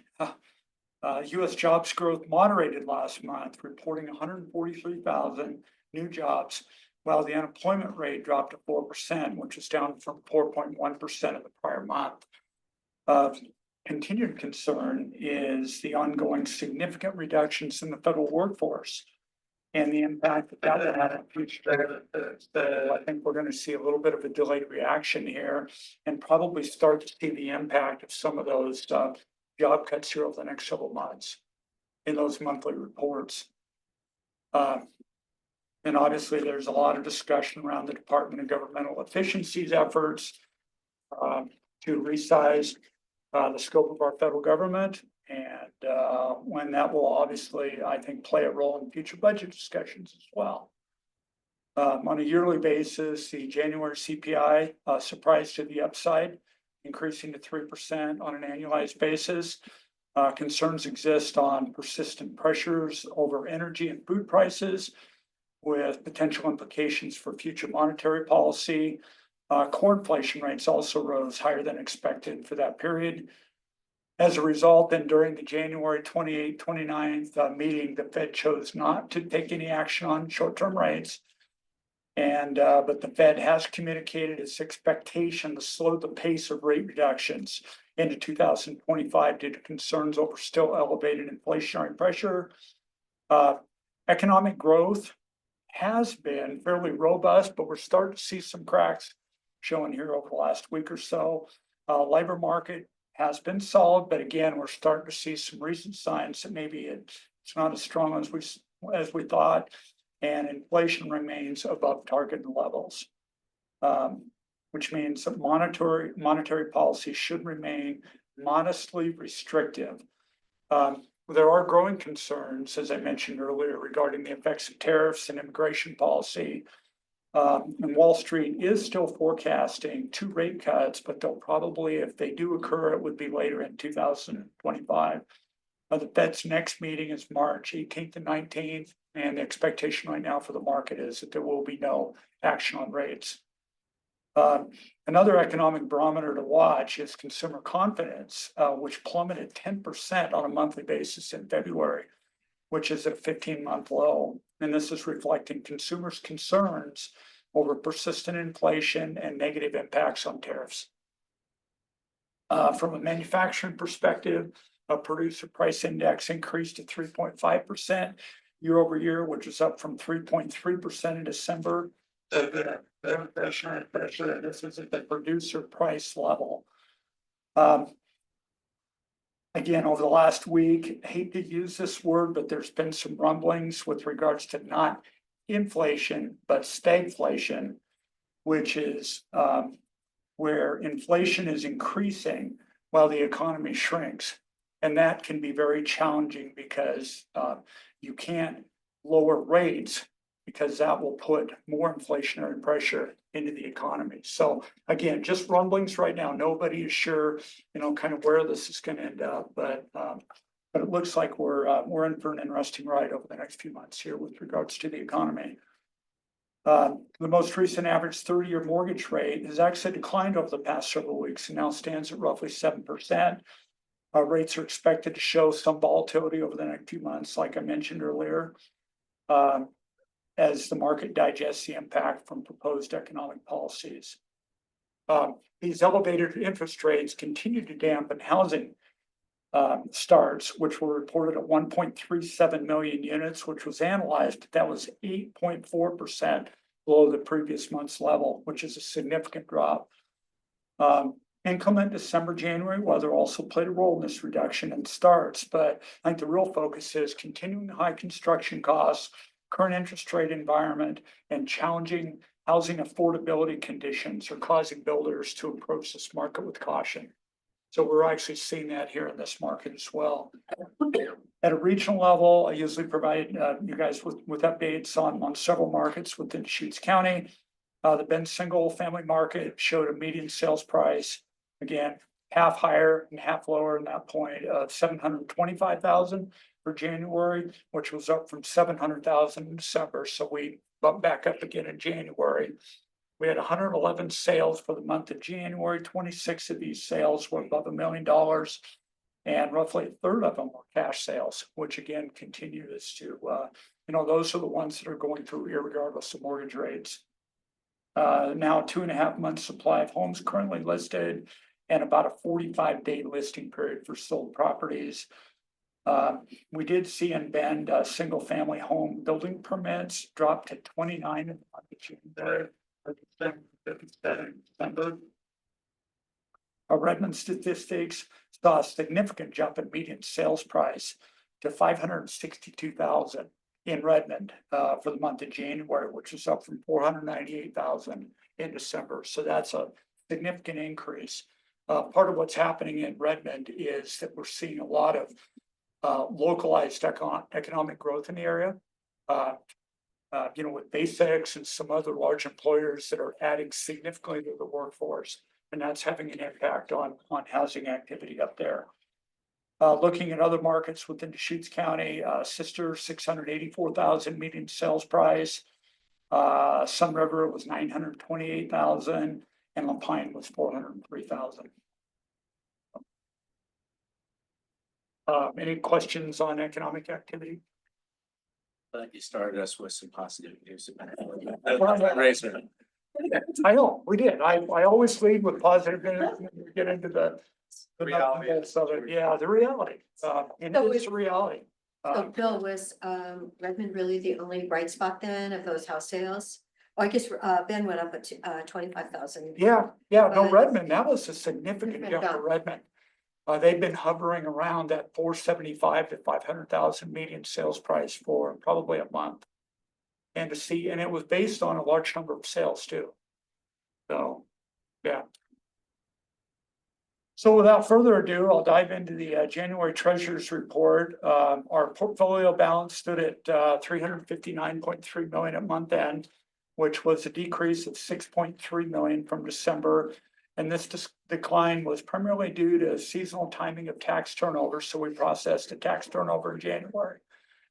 US jobs growth moderated last month, reporting 143,000 new jobs, while the unemployment rate dropped to 4%, which is down from 4.1% of the prior month. Continued concern is the ongoing significant reductions in the federal workforce and the impact that will have on future. So I think we're going to see a little bit of a delayed reaction here and probably start to see the impact of some of those job cuts here over the next several months in those monthly reports. And obviously there's a lot of discussion around the Department of Governmental Efficiency's efforts to resize the scope of our federal government, and when that will obviously, I think, play a role in future budget discussions as well. On a yearly basis, the January CPI surprised to the upside, increasing to 3% on an annualized basis. Concerns exist on persistent pressures over energy and food prices, with potential implications for future monetary policy. Core inflation rates also rose higher than expected for that period. As a result, then during the January 28th, 29th meeting, the Fed chose not to take any action on short-term rates. And but the Fed has communicated its expectation to slow the pace of rate reductions into 2025 due to concerns over still elevated inflationary pressure. Economic growth has been fairly robust, but we're starting to see some cracks showing here over the last week or so. Labor market has been solid, but again, we're starting to see some recent signs that maybe it's not as strong as we thought, and inflation remains above target levels. which means that monetary policy should remain modestly restrictive. There are growing concerns, as I mentioned earlier, regarding the effects of tariffs and immigration policy. And Wall Street is still forecasting 2 rate cuts, but they'll probably, if they do occur, it would be later in 2025. The Fed's next meeting is March 18th and 19th, and the expectation right now for the market is that there will be no action on rates. Another economic barometer to watch is consumer confidence, which plummeted 10% on a monthly basis in February, which is a 15-month low. And this is reflecting consumers' concerns over persistent inflation and negative impacts on tariffs. From a manufacturing perspective, a producer price index increased to 3.5% year over year, which is up from 3.3% in December. Inflationary pressure, this is at the producer price level. Again, over the last week, I hate to use this word, but there's been some rumblings with regards to not inflation, but stagflation, which is where inflation is increasing while the economy shrinks. And that can be very challenging because you can't lower rates because that will put more inflationary pressure into the economy. So again, just rumblings right now. Nobody is sure, kind of where this is going to end up, but it looks like we're in for an interesting ride over the next few months here with regards to the economy. The most recent average 30-year mortgage rate has actually declined over the past several weeks and now stands at roughly 7%. Rates are expected to show some volatility over the next few months, like I mentioned earlier, as the market digests the impact from proposed economic policies. These elevated interest rates continue to dampen housing starts, which were reported at 1.37 million units, which was analyzed. That was 8.4% below the previous month's level, which is a significant drop. Inclement December, January weather also played a role in this reduction in starts, but I think the real focus is continuing high construction costs, current interest rate environment, and challenging housing affordability conditions are causing builders to approach this market with caution. So we're actually seeing that here in this market as well. At a regional level, I usually provide you guys with updates on several markets within Deschutes County. The Bend single family market showed a median sales price, again, half higher and half lower in that point of $725,000 for January, which was up from $700,000 in December. So we bumped back up again in January. We had 111 sales for the month of January. 26 of these sales were above $1 million, and roughly a third of them were cash sales, which again continues to, those are the ones that are going through irregardless of mortgage rates. Now 2.5 months supply of homes currently listed and about a 45-day listing period for sold properties. We did see in Bend single family home building permits drop to 29 in the month of January. Redmond statistics saw a significant jump in median sales price to $562,000 in Redmond for the month of January, which is up from $498,000 in December. So that's a significant increase. Part of what's happening in Redmond is that we're seeing a lot of localized economic growth in the area. With Basics and some other large employers that are adding significantly to the workforce, and that's having an impact on housing activity up there. Looking at other markets within Deschutes County, Sister, $684,000 median sales price. Sun River was $928,000, and Lapine was $403,000. Any questions on economic activity? You started us with some positive news about Razor. I know, we did. I always lead with positive news when we get into the Reality. nuts and bolts of it. Yeah, the reality. And So it's a reality. So Bill, was Redmond really the only bright spot then of those house sales? Oh, I guess Ben went up at 25,000. Yeah, no, But- Redmond, that was a significant jump for Redmond. They've been hovering around that 475 to 500,000 median sales price for probably a month. And it was based on a large number of sales too. So, yeah. So without further ado, I'll dive into the January Treasurers Report. Our portfolio balance stood at $359.3 million at month end, which was a decrease of $6.3 million from December. And this decline was primarily due to seasonal timing of tax turnover. So we processed a tax turnover in January.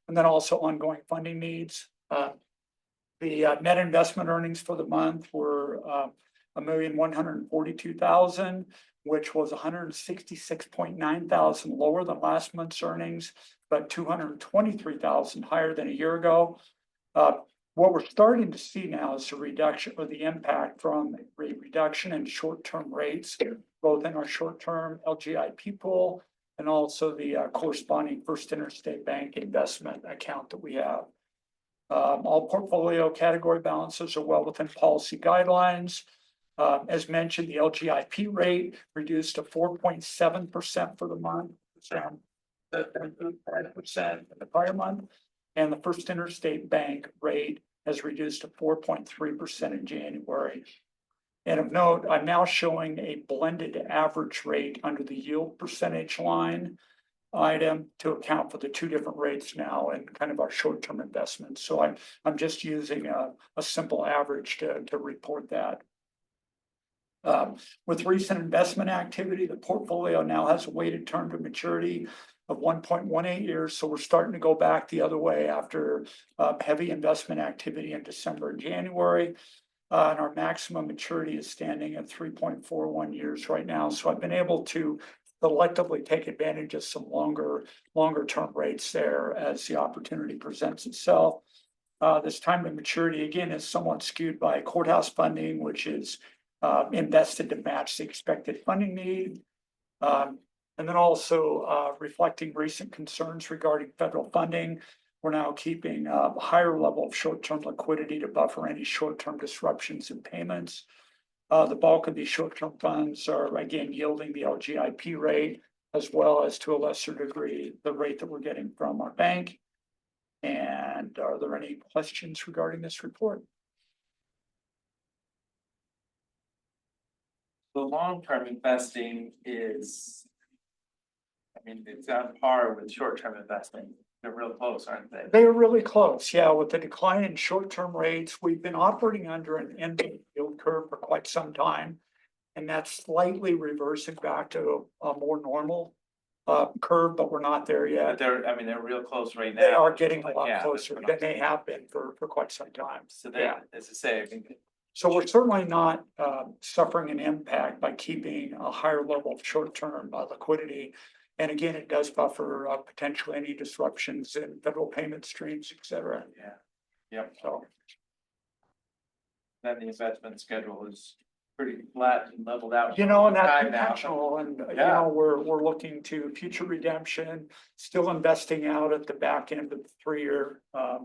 And then also ongoing funding needs. The net investment earnings for the month were $1,142,000, which was $166,900 lower than last month's earnings, but $223,000 higher than a year ago. What we're starting to see now is a reduction or the impact from a reduction in short-term rates, both in our short-term LGIP pool and also the corresponding First Interstate Bank investment account that we have. All portfolio category balances are well within policy guidelines. As mentioned, the LGIP rate reduced to 4.7% for the month, from 5% in the prior month. And the First Interstate Bank rate has reduced to 4.3% in January. And of note, I'm now showing a blended average rate under the yield percentage line item to account for the two different rates now and kind of our short-term investments. So I'm just using a simple average to report that. With recent investment activity, the portfolio now has a weighted term to maturity of 1.18 years. So we're starting to go back the other way after heavy investment activity in December and January. And our maximum maturity is standing at 3.41 years right now. So I've been able to selectively take advantage of some longer term rates there as the opportunity presents itself. This time to maturity again is somewhat skewed by courthouse funding, which is invested to match the expected funding need. And then also reflecting recent concerns regarding federal funding, we're now keeping a higher level of short-term liquidity to buffer any short-term disruptions in payments. The bulk of these short-term funds are again yielding the LGIP rate, as well as to a lesser degree, the rate that we're getting from our bank. And are there any questions regarding this report? The long-term investing is, I mean, it's on par with short-term investing. They're real close, aren't they? They are really close, yeah. With the decline in short-term rates, we've been operating under an inverted yield curve for quite some time. And that's slightly reversing back to a more normal curve, but we're not there But yet. they're real close right now. They are getting a lot Yeah, closer than they have been for quite some time. So they, Yeah. as I say, I mean, So we're certainly not suffering an impact by keeping a higher level of short-term liquidity. And again, it does buffer potentially any disruptions in federal payment streams, et cetera. yeah, yep. So, Then the investment schedule is pretty flat and leveled out. you know, and that's Time now. intentional and, you Yeah. know, we're looking to future redemption, still investing out at the back end of the 3-year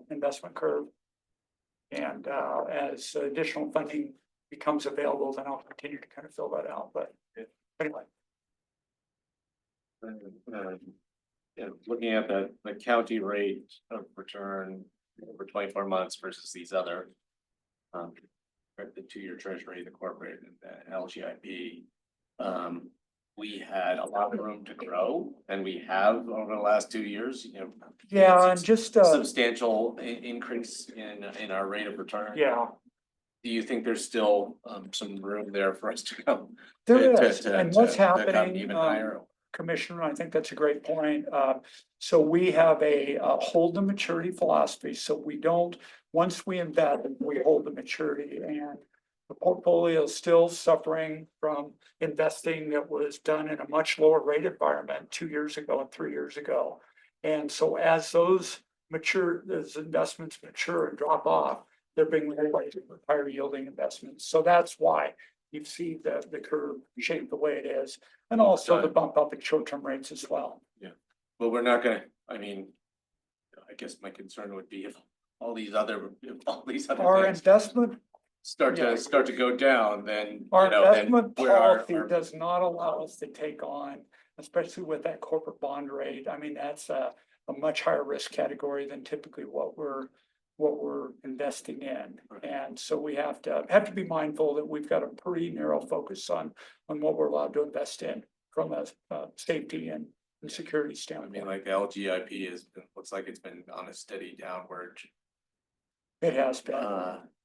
investment curve. And as additional funding becomes available, then I'll continue to kind of fill that out, but anyway. Looking at the county rate of return over 24 months versus these other. The 2-year treasury, the corporate and the LGIP. We had a lot of room to grow and we have over the last 2 years, you know. Yeah, and just Substantial increase in our rate of return. yeah, Do you think there's still some room there for us to go? there to- is, to- and to- what's to come happening, Even higher? Commissioner, I think that's a great point. So we have a hold the maturity philosophy. So we don't, once we invest, we hold the maturity, and the portfolio is still suffering from investing that was done in a much lower rate environment 2 years ago and 3 years ago. And so as those investments mature and drop off, they're being replaced with higher yielding investments. So that's why you see the curve shaped the way it is, and also the bump up in short-term rates as well. Well, we're not gonna, I mean, I guess my concern would be if all these other Our things investment, start to go down, then, our you know, then investment where our. policy does not allow us to take on, especially with that corporate bond rate. I mean, that's a much higher risk category than typically what we're what we're investing in. And so we have to be mindful that we've got a pretty narrow focus on what we're allowed to invest in from a safety and security I mean, standpoint. like the LGIP looks like it's been on a steady downward, It has been,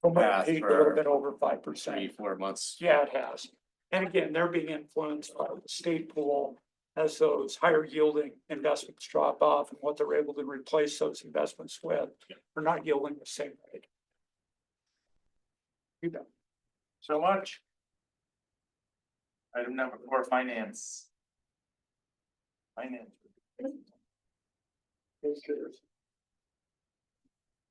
from path a little for bit over 5%. 3-4 months. Yeah, it has. And again, they're being influenced by the state pool as those higher yielding investments drop off and what they're able to replace those investments with are not yielding the same rate. You bet. So much. Item number 4, finance. Finance.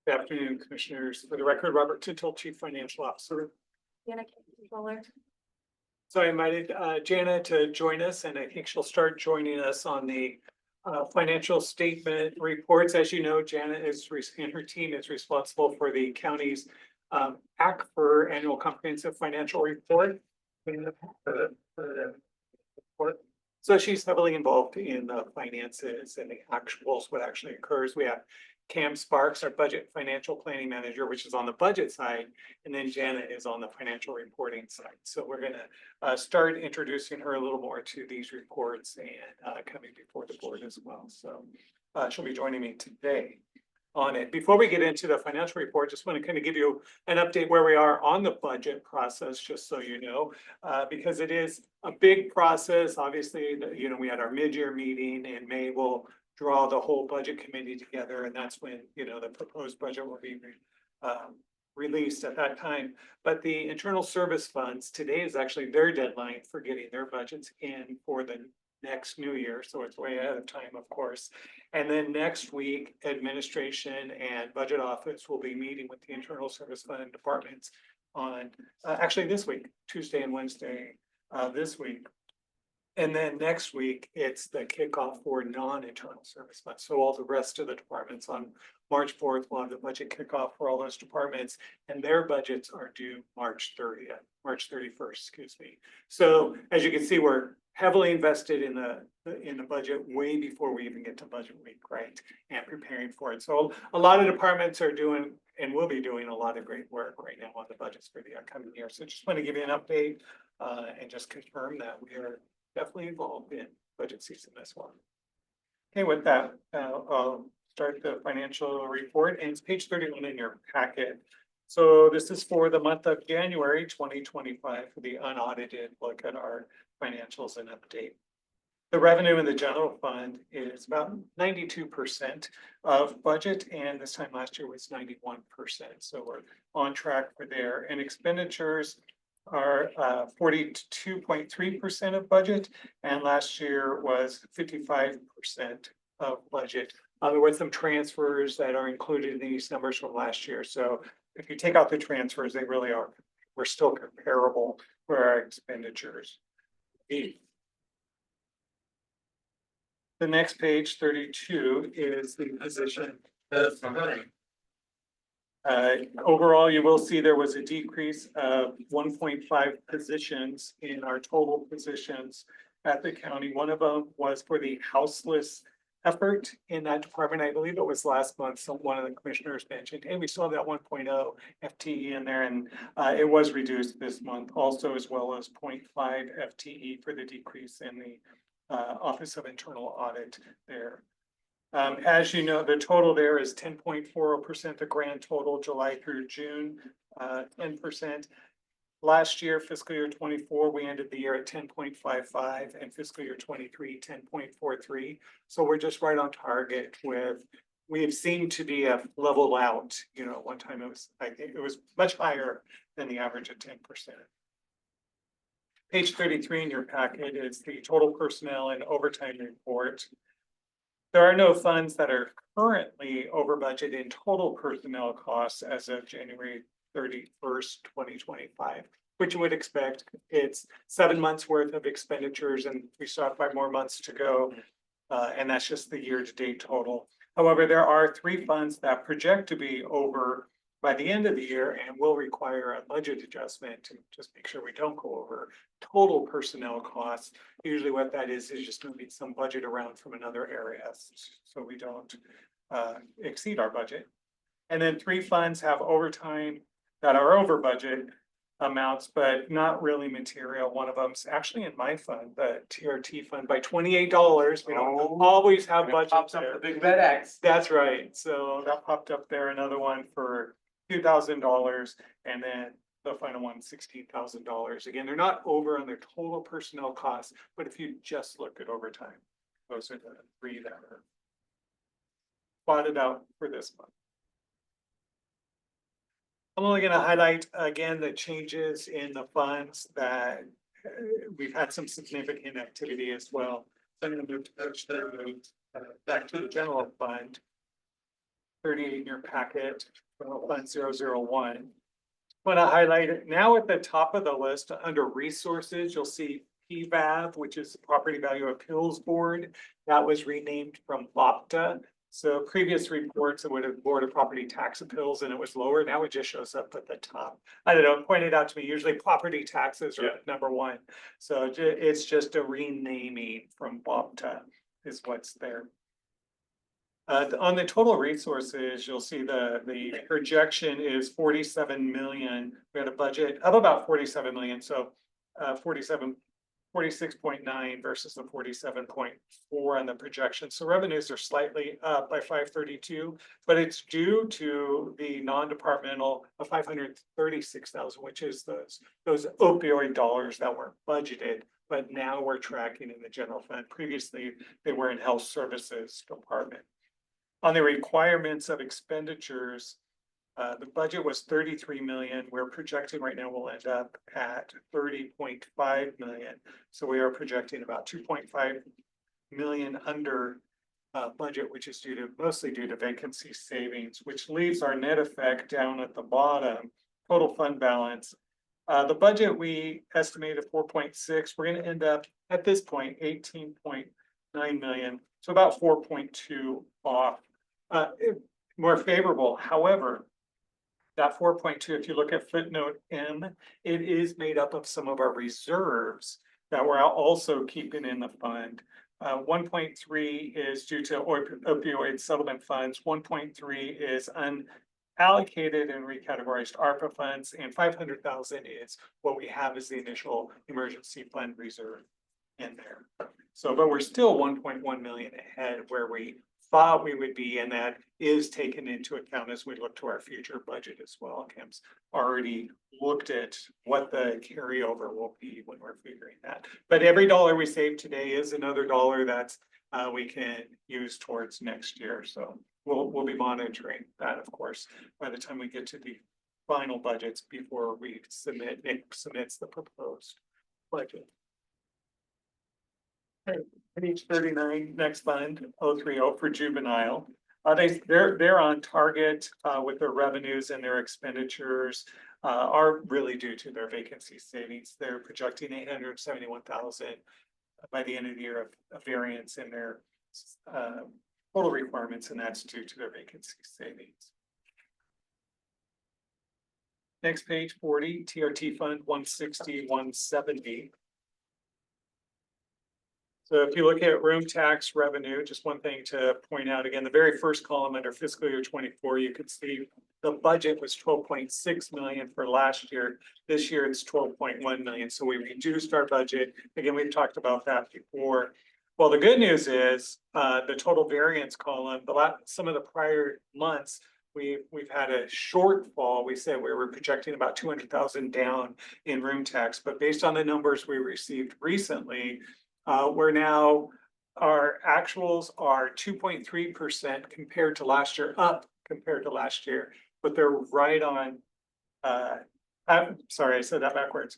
Good afternoon, Commissioners. For the record, Robert Tintel, Chief Financial Officer. So I invited Jana to join us, and I think she'll start joining us on the financial statement reports. As you know, Jana and her team is responsible for the county's ACFR Annual Comprehensive Financial Report. So she's heavily involved in the finances and the actuals, what actually occurs. We have Cam Sparks, our budget financial planning manager, which is on the budget side, and then Jana is on the financial reporting side. So we're gonna start introducing her a little more to these reports and coming before the board as well. So she'll be joining me today on it. Before we get into the financial report, just want to kind of give you an update where we are on the budget process, just so you know, because it is a big process. Obviously, we had our mid-year meeting in May. We'll draw the whole budget committee together, and that's when, the proposed budget will be released at that time. But the internal service funds, today is actually their deadline for getting their budgets in for the next new year. So it's way ahead of time, of course. And then next week, administration and budget office will be meeting with the internal service fund departments on, actually this week, Tuesday and Wednesday, this week. And then next week, it's the kickoff for non-internal service funds. So all the rest of the departments on March 4th, we'll have the budget kickoff for all those departments, and their budgets are due March 31st, excuse me. So as you can see, we're heavily invested in the budget way before we even get to budget week, right? And preparing for it. So a lot of departments are doing and will be doing a lot of great work right now on the budgets for the upcoming year. So just want to give you an update and just confirm that we are definitely involved in budget season this one. Okay, with that, I'll start the financial report, and it's page 31 in your packet. So this is for the month of January 2025 for the unaudited look at our financials and update. The revenue in the general fund is about 92% of budget, and this time last year was 91%. So we're on track for there. And expenditures are 42.3% of budget, and last year was 55% of budget. There were some transfers that are included in these numbers from last year. So if you take out the transfers, they really are, we're still comparable for our expenditures. The next page, 32, is the position. Overall, you will see there was a decrease of 1.5 positions in our total positions at the county. One of them was for the houseless effort in that department. I believe it was last month. So one of the commissioners mentioned, hey, we still have that 1.0 FTE in there, and it was reduced this month also, as well as 0.5 FTE for the decrease in the Office of Internal Audit there. As you know, the total there is 10.40%, the grand total July through June, 10%. Last year, fiscal year 24, we ended the year at 10.55, and fiscal year 23, 10.43. So we're just right on target with, we have seemed to be a level out. One time I think it was much higher than the average of 10%. Page 33 in your packet is the total personnel and overtime report. There are no funds that are currently over budget in total personnel costs as of January 31st, 2025, which you would expect. It's 7 months worth of expenditures, and we still have 5 more months to go. And that's just the year-to-date total. However, there are 3 funds that project to be over by the end of the year and will require a budget adjustment to just make sure we don't go over total personnel costs. Usually what that is just moving some budget around from another area so we don't exceed our budget. And then 3 funds have overtime that are over budget amounts, but not really material. One of them's actually in my fund, the TRT fund, by $28. We don't Oh. always have It budget pops up there. the big red X. That's right. So that popped up there, another one for $2,000, and then the final one, $16,000. Again, they're not over on their total personnel costs, but if you just look at overtime, those are the 3 that are plotted out for this month. I'm only gonna highlight again the changes in the funds that we've had some significant activity as well. So I'm gonna move to page 38, back to the general fund. 38 in your packet, general fund 001. Want to highlight it now at the top of the list under resources, you'll see PVAB, which is the Property Value Appeals Board. That was renamed from BOPTA. So previous reports, it would have Board of Property Tax Appeals and it was lower. Now it just shows up at the top. I don't know, it pointed out to me, usually property taxes are number 1. So it's just a renaming from BOPTA is what's there. On the total resources, you'll see the projection is 47 million. We had a budget of about 47 million, so 46.9 versus the 47.4 on the projection. So revenues are slightly up by 532, but it's due to the non-departmental of 536,000, which is those opioid dollars that were budgeted, but now we're tracking in the general fund. Previously, they were in health services department. On the requirements of expenditures, the budget was 33 million. We're projecting right now we'll end up at 30.5 million. So we are projecting about 2.5 million under budget, which is mostly due to vacancy savings, which leaves our net effect down at the bottom, total fund balance. The budget we estimated 4.6, we're going to end up at this point 18.9 million. So about 4.2 off. More favorable. However, that 4.2, if you look at footnote M, it is made up of some of our reserves that we're also keeping in the fund. 1.3 is due to opioid settlement funds. 1.3 is unallocated and recategorized ARPA funds, and 500,000 is what we have as the initial emergency fund reserve in there. So, but we're still 1.1 million ahead of where we thought we would be, and that is taken into account as we look to our future budget as well. Kim's already looked at what the carryover will be when we're figuring that. But every dollar we save today is another dollar that's we can use towards next year. So we'll be monitoring that, of course, by the time we get to the final budgets before we Nick submits the proposed budget. Page 39, next fund, 030 for juvenile. They're on target with their revenues, and their expenditures are really due to their vacancy savings. They're projecting 871,000 by the end of the year of variance in their total requirements, and that's due to their vacancy savings. Next page 40, TRT fund 160, 170. So if you look at room tax revenue, just one thing to point out again, the very first column under fiscal year 24, you could see the budget was 12.6 million for last year. This year it's 12.1 million. So we reduced our budget. Again, we've talked about that before. Well, the good news is the total variance column, some of the prior months, we've had a shortfall. We said we were projecting about 200,000 down in room tax, but based on the numbers we received recently, we're now, our actuals are 2.3% compared to last year, up compared to last year, but they're right on, I'm sorry, I said that backwards.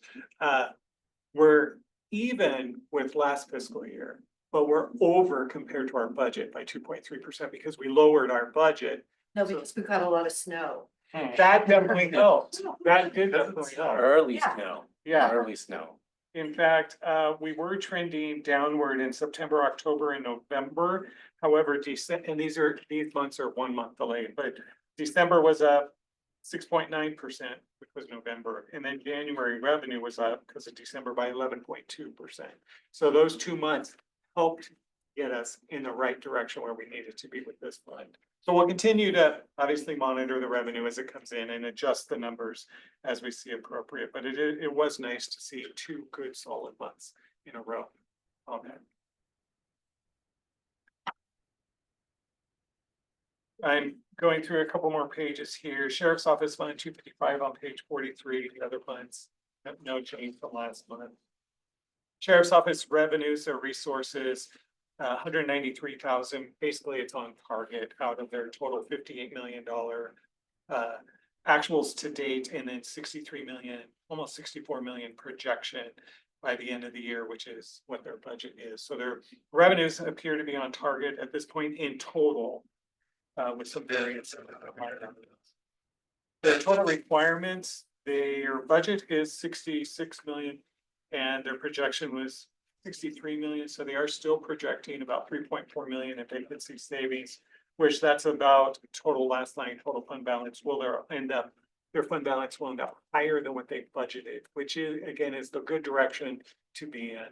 We're even with last fiscal year, but we're over compared to our budget by 2.3% because we lowered our budget. No, because we've got a lot of snow. That definitely helped. That did definitely help. Early Yeah. snow, Yeah. early snow. In fact, we were trending downward in September, October, and November. However, and these months are 1 month delayed, but December was up 6.9%, which was November. And then January revenue was up because of December by 11.2%. So those 2 months helped get us in the right direction where we needed to be with this fund. So we'll continue to obviously monitor the revenue as it comes in and adjust the numbers as we see appropriate, but it was nice to see 2 good solid months in a row on that. I'm going through a couple more pages here. Sheriff's Office Fund 255 on page 43, the other funds have no change from last month. Sheriff's Office revenues or resources, 193,000, basically it's on target out of their total $58 million actuals to date, and then 63 million, almost 64 million projection by the end of the year, which is what their budget is. So their revenues appear to be on target at this point in total, with some variance. Their total requirements, their budget is 66 million and their projection was 63 million. So they are still projecting about 3.4 million in vacancy savings, which that's about total last line, total fund balance. Their fund balance will end up higher than what they budgeted, which is, again, is the good direction to be in.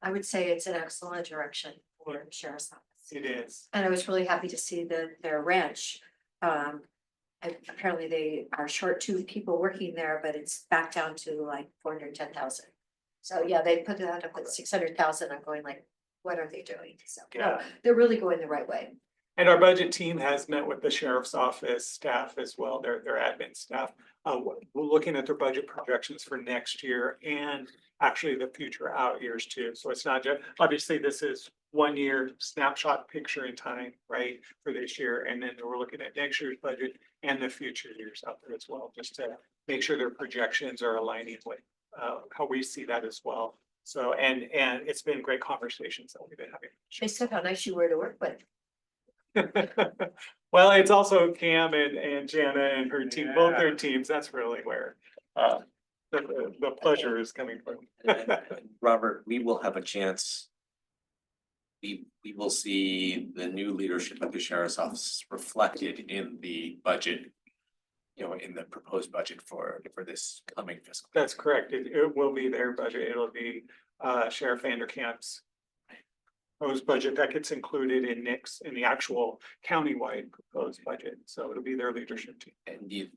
I would say it's an excellent direction for Sheriff's Office. It is. And I was really happy to see their ranch. Apparently they are short 2 people working there, but it's back down to like 410,000. So yeah, they put that up at 600,000. I'm going like, what are they doing? So Yeah. they're really going the right way. And our budget team has met with the sheriff's office staff as well, their admin staff. We're looking at their budget projections for next year and actually the future out years too. So it's not just, obviously this is 1 year snapshot picture in time, right, for this year. And then we're looking at next year's budget and the future years out there as well, just to make sure their projections are aligning with how we see that as well. So, and it's been great conversations that we've been having. They said how nice you were to work with. Well, it's also Cam and Jana and her team, both their teams. That's really where the pleasure is coming from. Robert, we will have a chance. We will see the new leadership of the sheriff's office reflected in the budget. You know, in the proposed budget for this coming fiscal. That's correct. It will be their budget. It'll be Sheriff Vanderkamp's proposed budget that gets included in Nick's, in the actual countywide proposed budget. So it'll be their leadership team. And you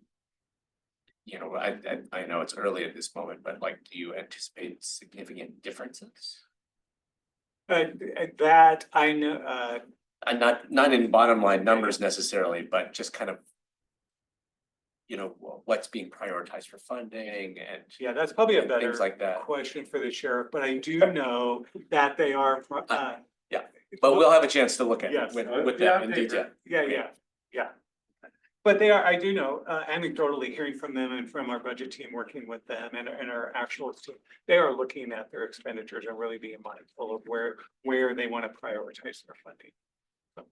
know, I know it's early at this moment, but like, do you anticipate significant differences? That I know, And not in bottom line numbers necessarily, but just kind of, you know, what's being prioritized for funding and yeah, that's probably a better things like that. question for the sheriff, but I do know that they are. But we'll have a chance to look at Yes. it with them in detail. Yeah. But they are, I do know, anecdotally hearing from them and from our budget team, working with them and our actual team, they are looking at their expenditures and really being mindful of where they want to prioritize their funding. So.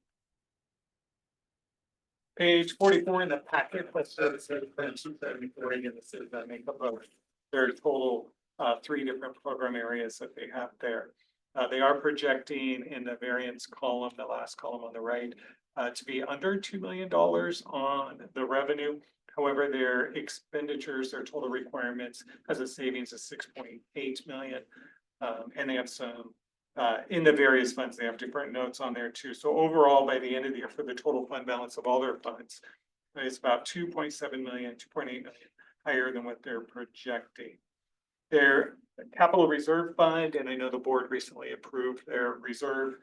Page 44 in the packet, let's say it's 274, and this is the makeup of their total 3 different program areas that they have there. They are projecting in the variance column, the last column on the right, to be under $2 million on the revenue. However, their expenditures, their total requirements has a savings of 6.8 million. And they have some, in the various funds, they have different notes on there too. So overall, by the end of the year, for the total fund balance of all their funds, it's about 2.7 million, 2.8 million higher than what they're projecting. Their capital reserve fund, and I know the board recently approved their reserve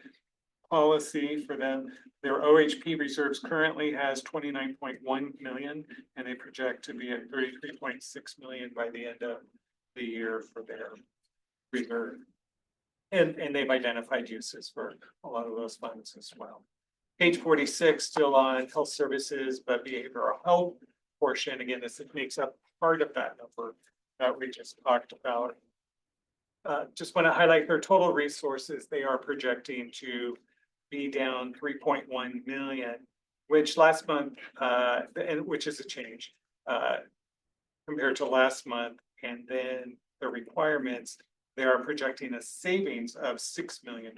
policy for them. Their OHP reserves currently has 29.1 million, and they project to be at 33.6 million by the end of the year for their reserve. And they've identified uses for a lot of those funds as well. Page 46, still on health services, but behavioral health portion. Again, this makes up part of that number that we just talked about. Just want to highlight their total resources. They are projecting to be down 3.1 million, which last month, and which is a change compared to last month. And then the requirements, they are projecting a savings of $6 million.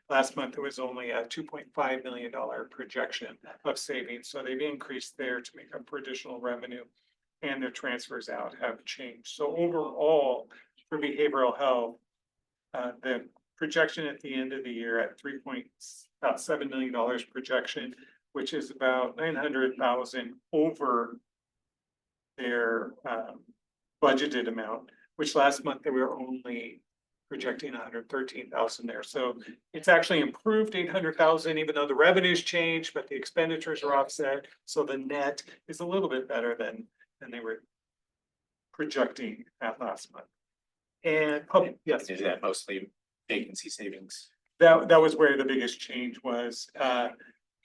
Last month, it was only a $2.5 million projection of savings. So they've increased there to make up for additional revenue, and their transfers out have changed. So overall, for behavioral health, the projection at the end of the year at $3.7 million projection which is about 900,000 over their budgeted amount, which last month they were only projecting 113,000 there. So it's actually improved 800,000, even though the revenues changed, but the expenditures are offset. So the net is a little bit better than they were projecting at last month. And yes. Is that mostly vacancy savings? That was where the biggest change was,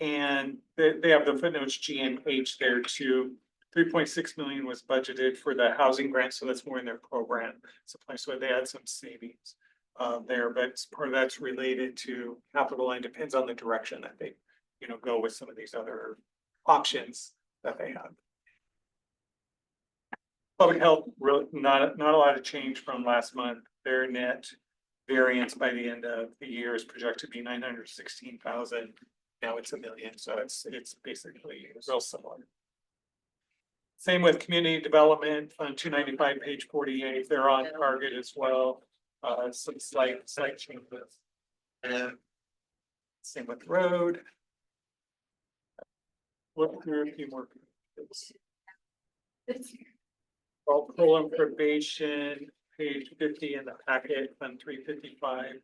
and they have the footnotes G and H there too. 3.6 million was budgeted for the housing grant, so that's more in their program supply, so they had some savings. There, but part of that's related to capital and depends on the direction that they, go with some of these other options that they have. Public health, really not a lot of change from last month. Their net variance by the end of the year is projected to be 916,000. Now it's 1 million, so it's basically real similar. Same with community development, Fund 295, page 48, they're on target as well. Some slight changes. And same with road. Look through a few more. Parole and probation, page 50 in the packet, Fund 355.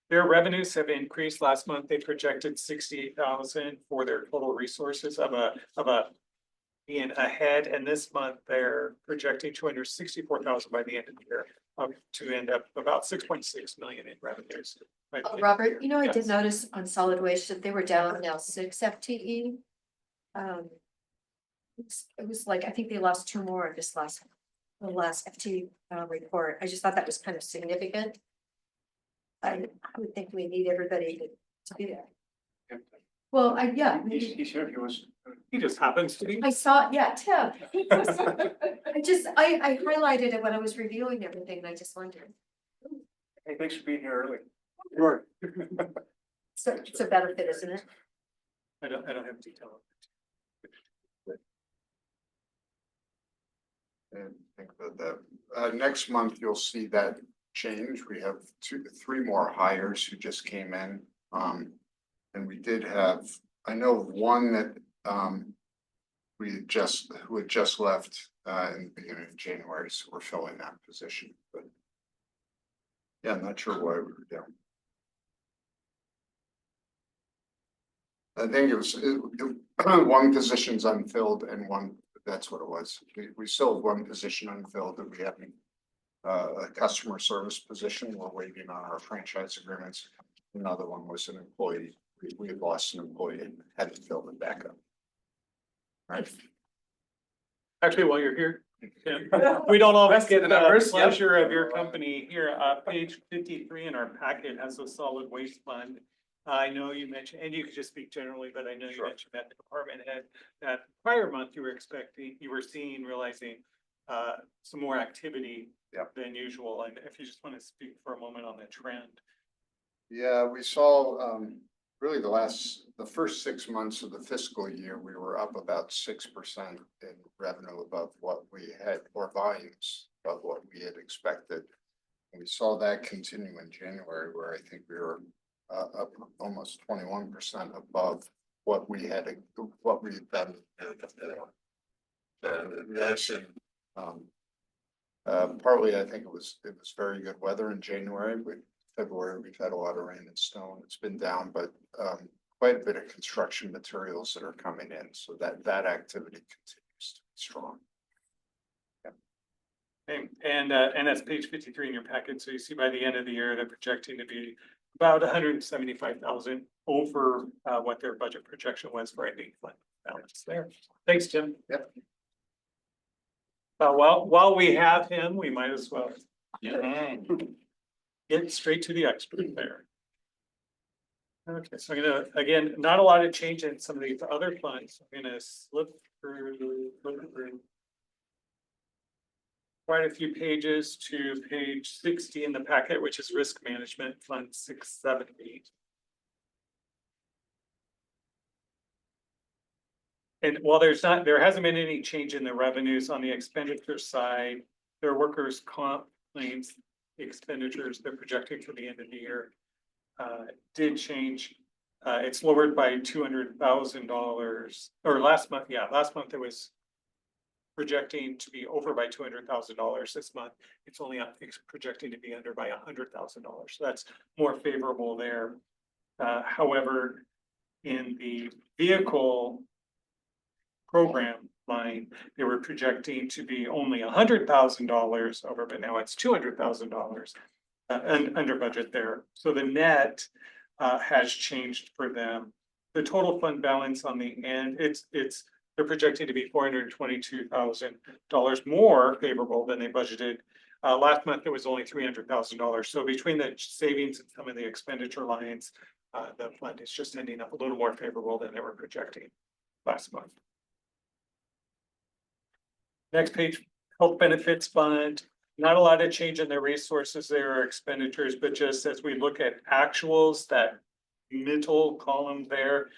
Their revenues have increased. Last month, they projected 68,000 for their total resources of a being ahead, and this month they're projecting 264,000 by the end of the year, to end up about 6.6 million in revenues. Right. Robert, I did Yes. notice on solid waste that they were down now 6 FTE. It was like, I think they lost 2 more in this the last FTE report. I just thought that was kind of significant. I would think we need everybody to be there. Well, yeah. He's here, He just happens to be. I saw, yeah, Tim. I highlighted it when I was reviewing everything, and I just wondered. Hey, thanks for being here early. Sure. So it's a benefit, isn't it? I don't have detail. And think about that. Next month, you'll see that change. We have 3 more hires who just came in. And we did have, I know of one that who had just left in the beginning of January, so we're filling that position, but. Yeah, I'm not sure why we were down. I think it was one position's unfilled and one, that's what it was. We still have 1 position unfilled that we haven't. A customer service position, we're waiting on our franchise agreements. Another one was an employee. We had lost an employee and had to fill it back up. Right. Actually, while you're here, Tim, we don't always Let's get get the the numbers, yep. pleasure of your company here. Page 53 in our packet has a solid waste fund. I know you mentioned, and you could just speak generally, but I know you mentioned that the department head, that prior month you were realizing some more activity than usual. And if you just want to speak for a moment on the trend. Yeah, we saw really the first 6 months of the fiscal year, we were up about 6% in revenue above what we had, or volumes above what we had expected. And we saw that continue in January, where I think we were up almost 21% above what we had done. Partly, I think it was very good weather in January, but February, we've had a lot of rain and snow. It's been down, but quite a bit of construction materials that are coming in, so that activity continues to be strong. And that's page 53 in your packet. So you see by the end of the year, they're projecting to be about 175,000 over what their budget projection was for ending fund balance there. Thanks, Jim. Yep. While we have him, we might as well get straight to the expert there. Okay, so I'm gonna, again, not a lot of change in some of these other funds. I'm gonna flip through quite a few pages to page 60 in the packet, which is risk management fund 670. And while there hasn't been any change in the revenues on the expenditure side, their workers' comp claims expenditures they're projecting for the end of the year did change It's lowered by $200,000, or last month it was projecting to be over by $200,000 this month. It's only it's projecting to be under by $100,000. So that's more favorable there. However, in the vehicle program line, they were projecting to be only $100,000 over, but now it's $200,000 and under budget there. So the net has changed for them. The total fund balance on the end, they're projecting to be $422,000 more favorable than they budgeted. Last month, it was only $300,000. So between the savings and some of the expenditure lines, the fund is just ending up a little more favorable than they were projecting last month. Next page, health benefits fund. Not a lot of change in their resources, their expenditures, but just as we look at actuals, that middle column there.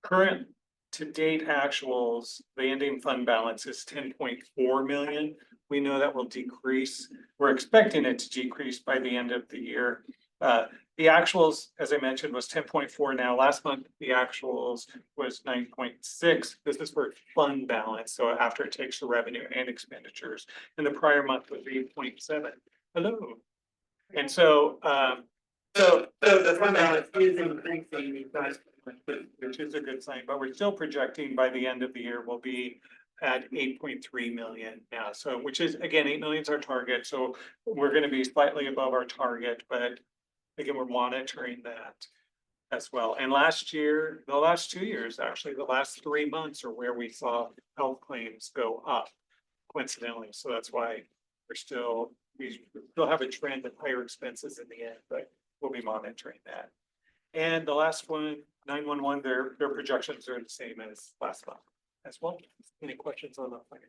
Current to date actuals, the ending fund balance is 10.4 million. We know that will decrease. We're expecting it to decrease by the end of the year. The actuals, as I mentioned, was 10.4 now. Last month, the actuals was 9.6. This is for fund balance. So after it takes the revenue and expenditures, and the prior month was 8.7. Hello. And so, the fund balance is increasing, which is a good sign, but we're still projecting by the end of the year will be at 8.3 million now. So, which is, again, 8 million is our target. So we're going to be slightly above our target, but again, we're monitoring that as well. And last year, the last 2 years, actually, the last 3 months are where we saw health claims go up coincidentally. So that's why we still have a trend of higher expenses in the end, but we'll be monitoring that. And the last one, 911, their projections are the same as last month as well. Any questions on the plan?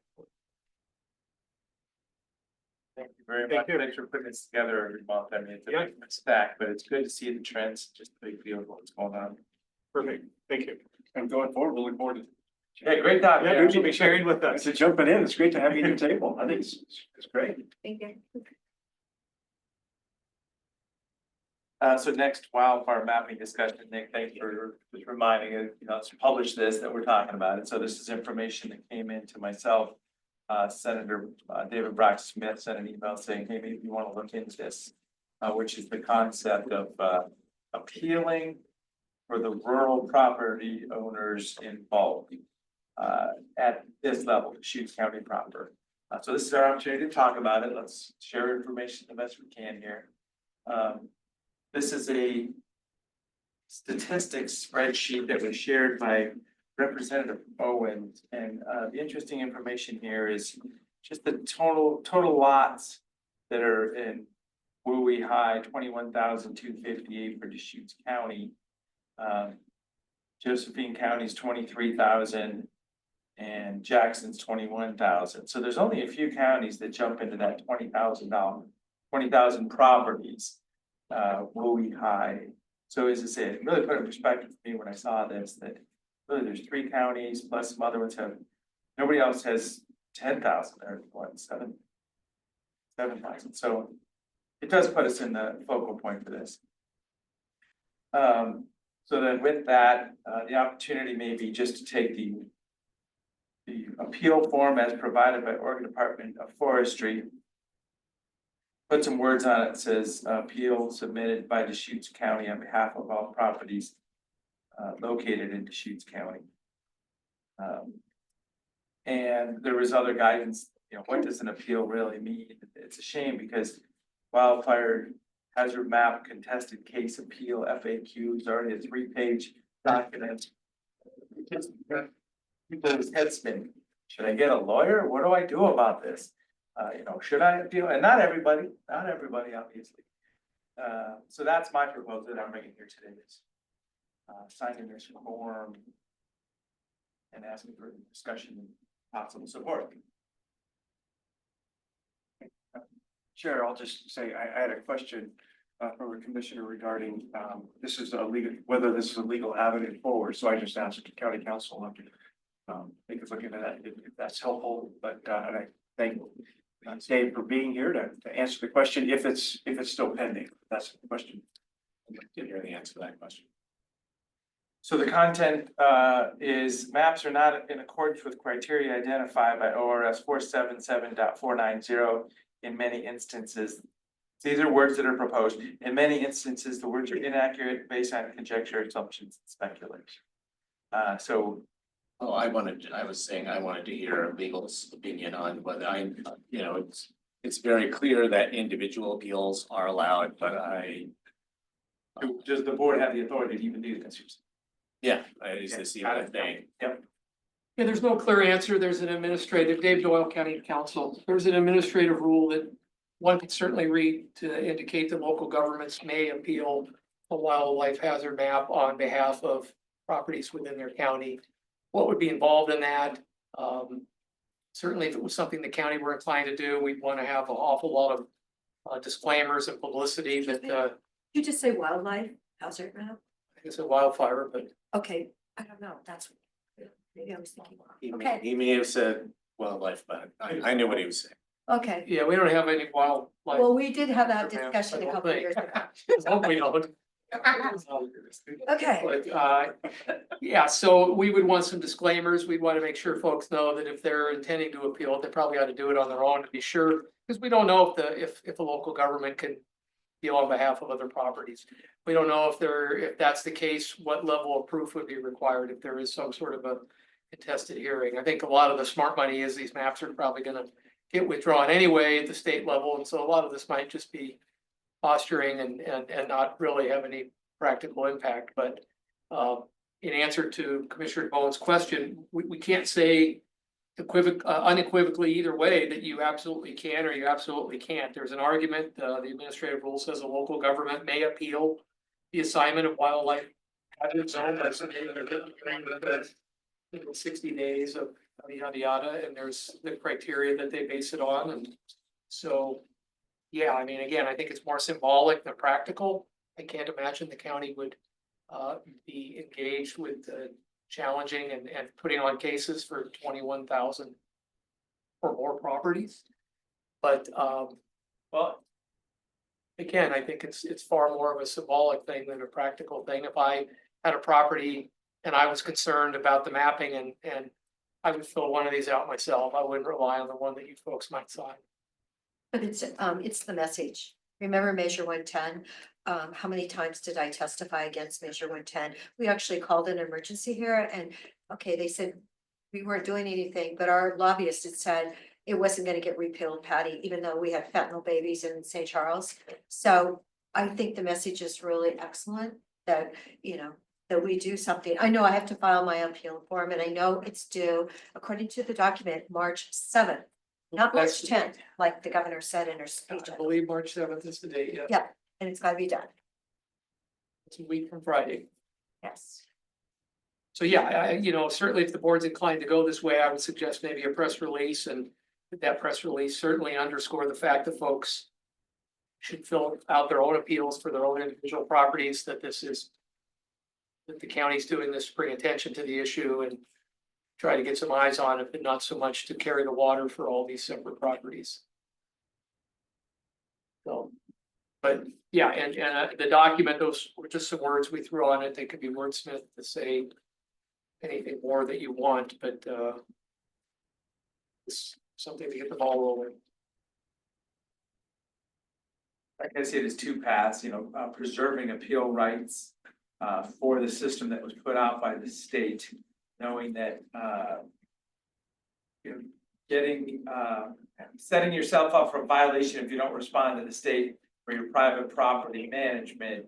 Thank you very Thank much. you. Thanks for putting this together every month. I mean, it's a Yeah. big stack, but it's good to see the trends, just a big feel of what's going on. Perfect, thank you. And going forward, we'll look forward to. Hey, great talk. Yeah, You'll be sharing with us. Thanks for jumping in. It's great to have you at your table. I think it's great. Thank you. So next wildfire mapping discussion, Nick, thanks for just reminding us, to publish this that we're talking about. And so this is information that came in to myself. Senator David Brock Smith sent an email saying, hey, maybe you want to look into this, which is the concept of appealing for the rural property owners involved at this level, Deschutes County proper. So this is our opportunity to talk about it. Let's share information the best we can here. This is a statistics spreadsheet that was shared by Representative Owens, and the interesting information here is just the total lots that are in Wooey High, 21,258 for Deschutes County. Josephine County's 23,000 and Jackson's 21,000. So there's only a few counties that jump into that $20,000 properties. Wooey High. So as I say, it really put in perspective for me when I saw this, that really there's 3 counties plus some other ones have, nobody else has 10,000 or what, 7,000. So it does put us in the focal point for this. So then with that, the opportunity may be just to take the appeal form as provided by Oregon Department of Forestry, put some words on it. It says appeal submitted by Deschutes County on behalf of all properties located in Deschutes County. And there was other guidance, what does an appeal really mean? It's a shame because wildfire hazard map contested case appeal FAQ is already a 3-page document. People's head spinning. Should I get a lawyer? What do I do about this? Should I appeal? And not everybody, obviously. So that's my proposal that I'm bringing here today is signing this form and asking for discussion and possible support. Chair, I'll just say, I had a question from a commissioner regarding this is a legal, whether this is a legal avenue forward. So I just asked the county council. They could look into that if that's helpful. But and I thank Dave for being here to answer the question if it's still pending. That's the question. Didn't hear the answer to that question. So the content is maps are not in accordance with criteria identified by ORS 477.490 in many instances. These are words that are proposed. In many instances, the words are inaccurate based on conjecture, assumptions, and speculation. So Oh, I was saying I wanted to hear legal's opinion on whether it's very clear that individual appeals are allowed, but does the board have the authority to even do this? is this even a thing? Yep. Yeah, there's no clear answer. There's an administrative, Dave Doyle County Council, there's an administrative rule that one could certainly read to indicate that local governments may appeal a wildlife hazard map on behalf of properties within their county. What would be involved in that? Certainly if it was something the county were inclined to do, we'd want to have an awful lot of disclaimers and publicity that You just say wildlife hazard map? it's a wildfire, but Okay, I don't know, that's, maybe I was thinking, He Okay. may have said wildlife, but I knew what he was saying. okay. yeah, we don't have any wildlife. Well, we did have that hazard maps, discussion I a don't couple of think. years ago. Hope we don't. Okay, But, yeah, so we would want some disclaimers. We'd want to make sure folks know that if they're intending to appeal, they probably ought to do it on their own to be sure. Because we don't know if a local government can deal on behalf of other properties. We don't know if that's the case, what level of proof would be required if there is some sort of a contested hearing. I think a lot of the smart money is these maps are probably gonna get withdrawn anyway at the state level. And so a lot of this might just be posturing and not really have any practical impact, but in answer to Commissioner Bowen's question, we can't say unequivocally either way that you absolutely can or you absolutely can't. There's an argument, the administrative rule says a local government may appeal the assignment of wildlife hazard zone by somebody in 60 days of yada yada, and there's the criteria that they base it on, and so yeah, I mean, again, I think it's more symbolic than practical. I can't imagine the county would be engaged with challenging and putting on cases for 21,000 or more properties. But well, again, I think it's far more of a symbolic thing than a practical thing. If I had a property and I was concerned about the mapping and I would fill one of these out myself, I wouldn't rely on the one that you folks might sign. but it's the message. Remember Measure 110? How many times did I testify against Measure 110? We actually called an emergency here and, okay, they said we weren't doing anything, but our lobbyist had said it wasn't gonna get repealed, Patty, even though we had fentanyl babies in St. Charles. So I think the message is really excellent that, that we do something. I know I have to file my appeal form and I know it's due, according to the document, March 7th. Not March That's- 10th, like the governor said in her speech, I believe March 7th is the date, yeah. Yeah. and it's gotta be done. It's a week from Friday. Yes. So yeah, certainly if the board's inclined to go this way, I would suggest maybe a press release and that press release certainly underscore the fact that folks should fill out their own appeals for their own individual properties, that the county's doing this to bring attention to the issue and try to get some eyes on it, but not so much to carry the water for all these separate properties. So, but yeah, and the document, those were just some words we threw on it. They could be wordsmith to say anything more that you want, but it's something to get the ball rolling. Like I said, it's two paths, preserving appeal rights for the system that was put out by the state, knowing that setting yourself up for a violation if you don't respond to the state for your private property management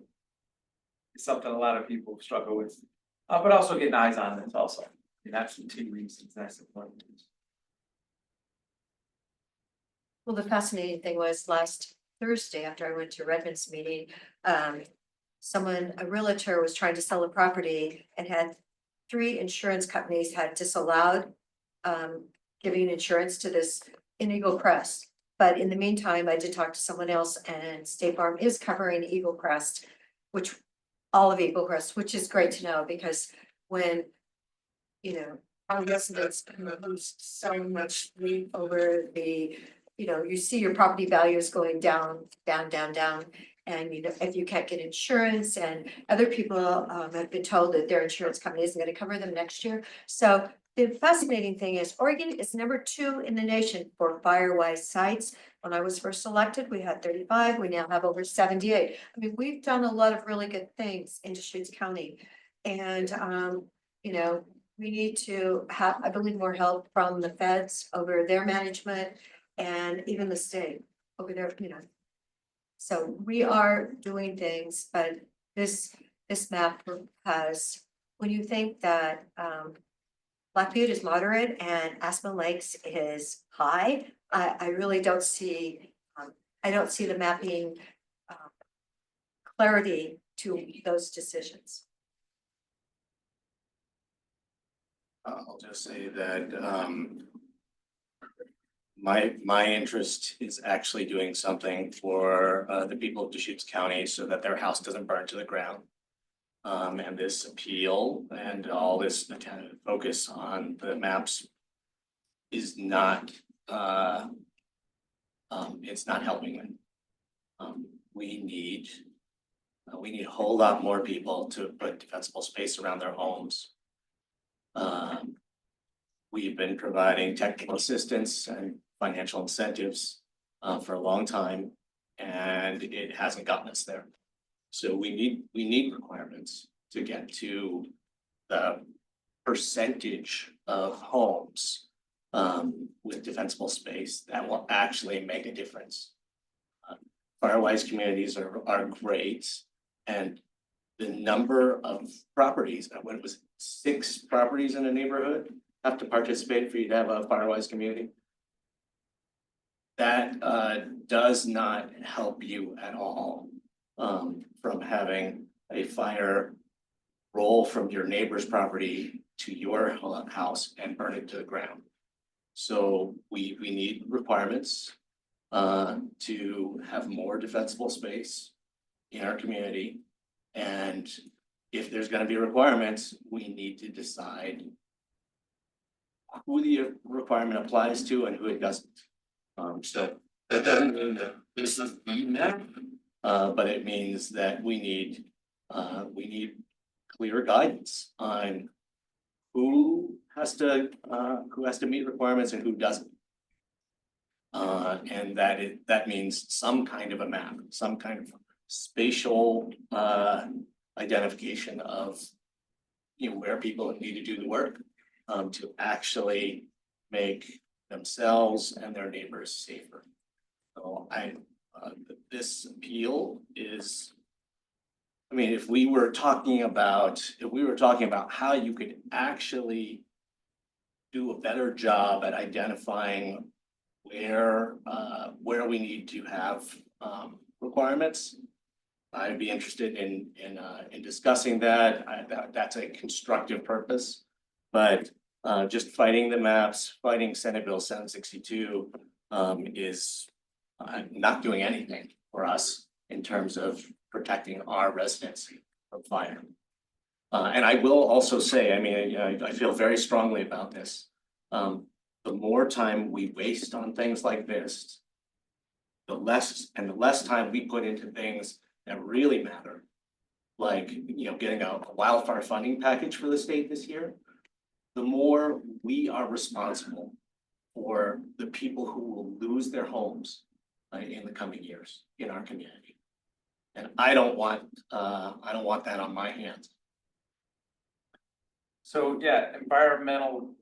is something a lot of people struggle with, but also getting eyes on this also. And that's the two reasons, that's important. Well, the fascinating thing was last Thursday, after I went to Redmond's meeting, a realtor was trying to sell a property and had 3 insurance companies had disallowed giving insurance to this in Eagle Crest. But in the meantime, I did talk to someone else and State Farm is covering Eagle Crest, all of Eagle Crest, which is great to know because when, our residents lose so much sleep over you see your property values going down, down, down, down. And if you can't get insurance, and other people have been told that their insurance company isn't gonna cover them next year. So the fascinating thing is Oregon is #2 in the nation for Firewise sites. When I was first elected, we had 35, we now have over 78. I mean, we've done a lot of really good things in Deschutes County. And, we need to have, I believe, more help from the feds over their management and even the state over there, So we are doing things, but this map has, when you think that, Black Butte is moderate and Aspen Lakes is high, I really don't see, I don't see the mapping clarity to those decisions. I'll just say that, my interest is actually doing something for, the people of Deschutes County so that their house doesn't burn to the ground. And this appeal and all this attention, focus on the maps is not, it's not helping them. We need a whole lot more people to put defensible space around their homes. We've been providing technical assistance and financial incentives for a long time, and it hasn't gotten us there. So we need requirements to get to the percentage of homes with defensible space that will actually make a difference. Firewise communities are great, and the number of properties, what was 6 properties in a neighborhood have to participate for you to have a Firewise community. That does not help you at all from having a fire roll from your neighbor's property to your house and burn it to the ground. So we need requirements to have more defensible space in our community. And if there's gonna be requirements, we need to decide who the requirement applies to and who it doesn't. So that doesn't mean that this is the map, but it means that we need clear guidance on who has to meet requirements and who doesn't. And that means some kind of a map, some kind of spatial identification of where people need to do the work to actually make themselves and their neighbors safer. So this appeal is, I mean, if we were talking about how you could actually do a better job at identifying where we need to have requirements, I'd be interested in discussing that. That's a constructive purpose. But just fighting the maps, fighting Senate Bill 762 is not doing anything for us in terms of protecting our residents from fire. And I will also say, I mean, I feel very strongly about this. The more time we waste on things like this, the less time we put into things that really matter, like getting a wildfire funding package for the state this year, the more we are responsible for the people who will lose their homes in the coming years in our community. And I don't want that on my hands. So yeah, environmental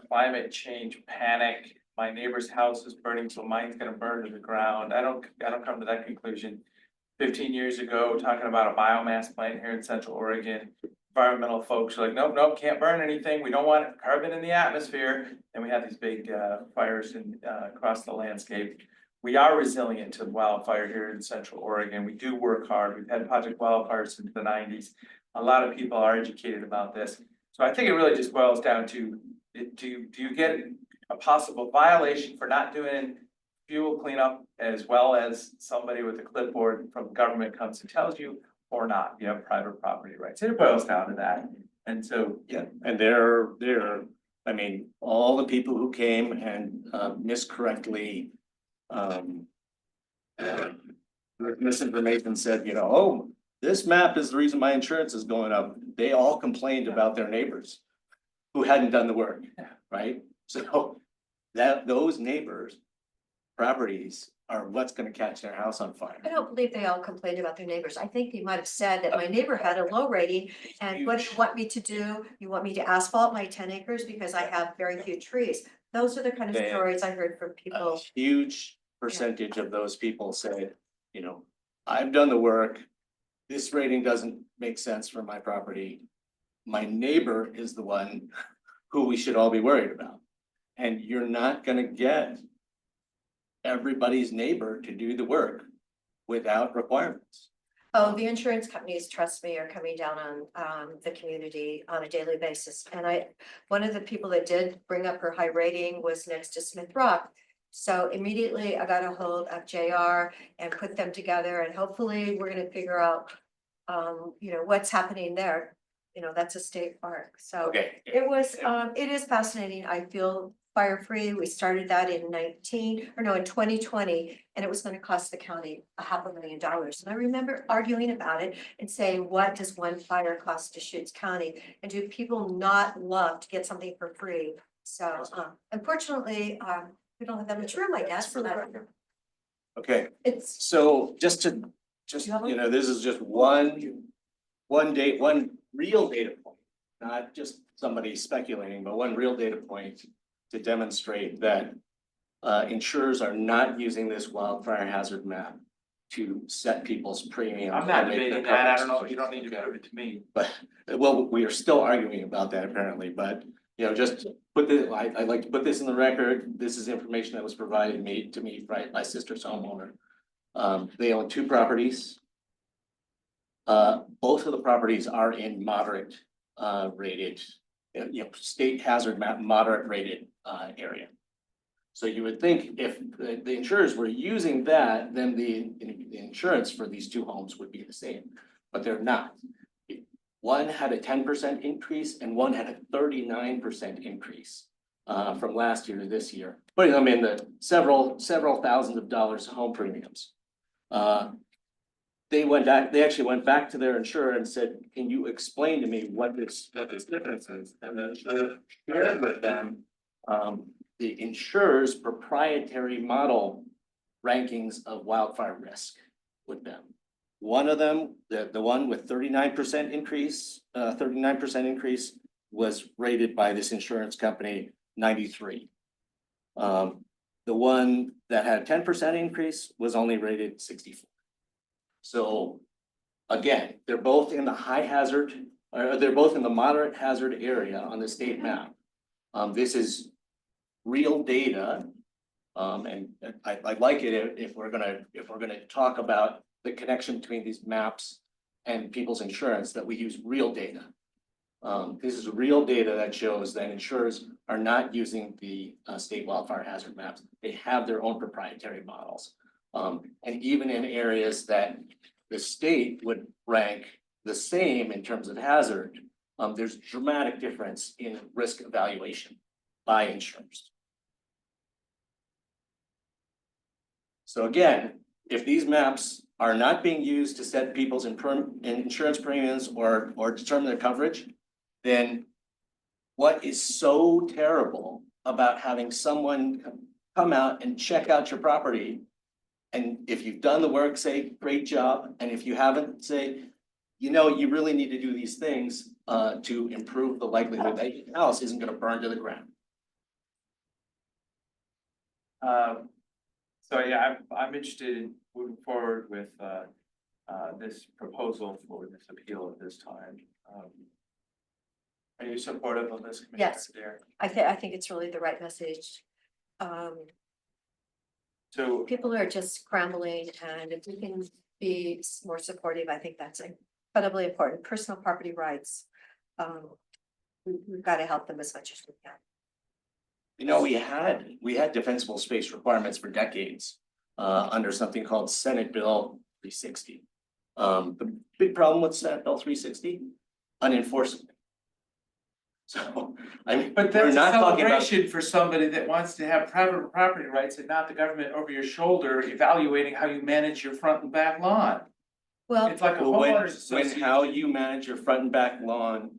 climate change panic. My neighbor's house is burning, so mine's gonna burn to the ground. I don't come to that conclusion. 15 years ago, talking about a biomass plant here in Central Oregon, environmental folks are like, nope, can't burn anything. We don't want carbon in the atmosphere. And we have these big fires across the landscape. We are resilient to wildfire here in Central Oregon. We do work hard. We've had Project Wildfire since the 90s. A lot of people are educated about this. So I think it really just boils down to, do you get a possible violation for not doing fuel cleanup as well as somebody with a clipboard from government comes and tells you, or not? You have private property rights. It boils down to that. And so, yeah. And I mean, all the people who came and miscorrectly misinformation said, you know, oh, this map is the reason my insurance is going up. They all complained about their neighbors who hadn't done the work, right? So that, those neighbors' properties are what's gonna catch their house on fire. I don't believe they all complained about their neighbors. I think you might have said that my neighbor had a low rating. And what do you want me to do? You want me to asphalt my 10 acres because I have very few trees? Those are the kind of They- stories I heard from A people. huge percentage of those people say, you know, I've done the work. This rating doesn't make sense for my property. My neighbor is the one who we should all be worried about. And you're not gonna get everybody's neighbor to do the work without requirements. Oh, the insurance companies, trust me, are coming down on the community on a daily basis. And one of the people that did bring up her high rating was next to Smith Rock. So immediately I got a hold of JR and put them together, and hopefully we're gonna figure out what's happening there. You know, that's a state park, so. Okay. It is fascinating. I feel fire free. We started that in 2020, and it was gonna cost the county $500,000. And I remember arguing about it and saying, what does one fire cost to Deschutes County? And do people not love to get something for free? So, unfortunately, we don't have that much room, I guess, for that. Okay, It's, so just, You have one? you know, this is just one real data point. Not just somebody speculating, but one real data point to demonstrate that insurers are not using this wildfire hazard map to set people's premium. I'm not or make their debating that. I don't know. coverage You don't need to prove it to me. But, well, we are still arguing about that apparently, but, you know, just put this, I'd like to put this in the record. This is information that was provided to me by my sister's homeowner. They own 2 properties. Both of the properties are in moderate, rated, state hazard map, moderate rated, area. So you would think if the insurers were using that, then the insurance for these 2 homes would be the same, but they're not. One had a 10% increase and one had a 39% increase from last year to this year, putting them in the several thousands of dollars home premiums. They actually went back to their insurer and said, can you explain to me what this difference is? And then shared with them the insurer's proprietary model rankings of wildfire risk with them. One of them, the one with 39% increase, was rated by this insurance company 93. The one that had 10% increase was only rated 64. So again, they're both in the high hazard, or they're both in the moderate hazard area on the state map. This is real data. And I'd like it if we're gonna talk about the connection between these maps and people's insurance, that we use real data. This is real data that shows that insurers are not using the state wildfire hazard maps. They have their own proprietary models. And even in areas that the state would rank the same in terms of hazard, there's dramatic difference in risk evaluation by insurers. So again, if these maps are not being used to set people's insurance premiums or determine their coverage, then what is so terrible about having someone come out and check out your property? And if you've done the work, say, great job. And if you haven't, say, you really need to do these things to improve the likelihood that your house isn't gonna burn to the ground. So yeah, I'm interested in moving forward with this proposal for this appeal at this time. Are you supportive of this? Commissioner Yes. Dare? I think it's really the right message. So People are just scrambling, and if we can be more supportive, I think that's incredibly important. Personal property rights. We've got to help them as much as we can. We had defensible space requirements for decades under something called Senate Bill 360. The big problem with Senate Bill 360, unenforceable. So, I mean, But we're that's a not talking about. celebration for somebody that wants to have private property rights and not the government over your shoulder evaluating how you manage your front and back lawn. Well, It's like a Well, when, homeowners when how association. you manage your front and back lawn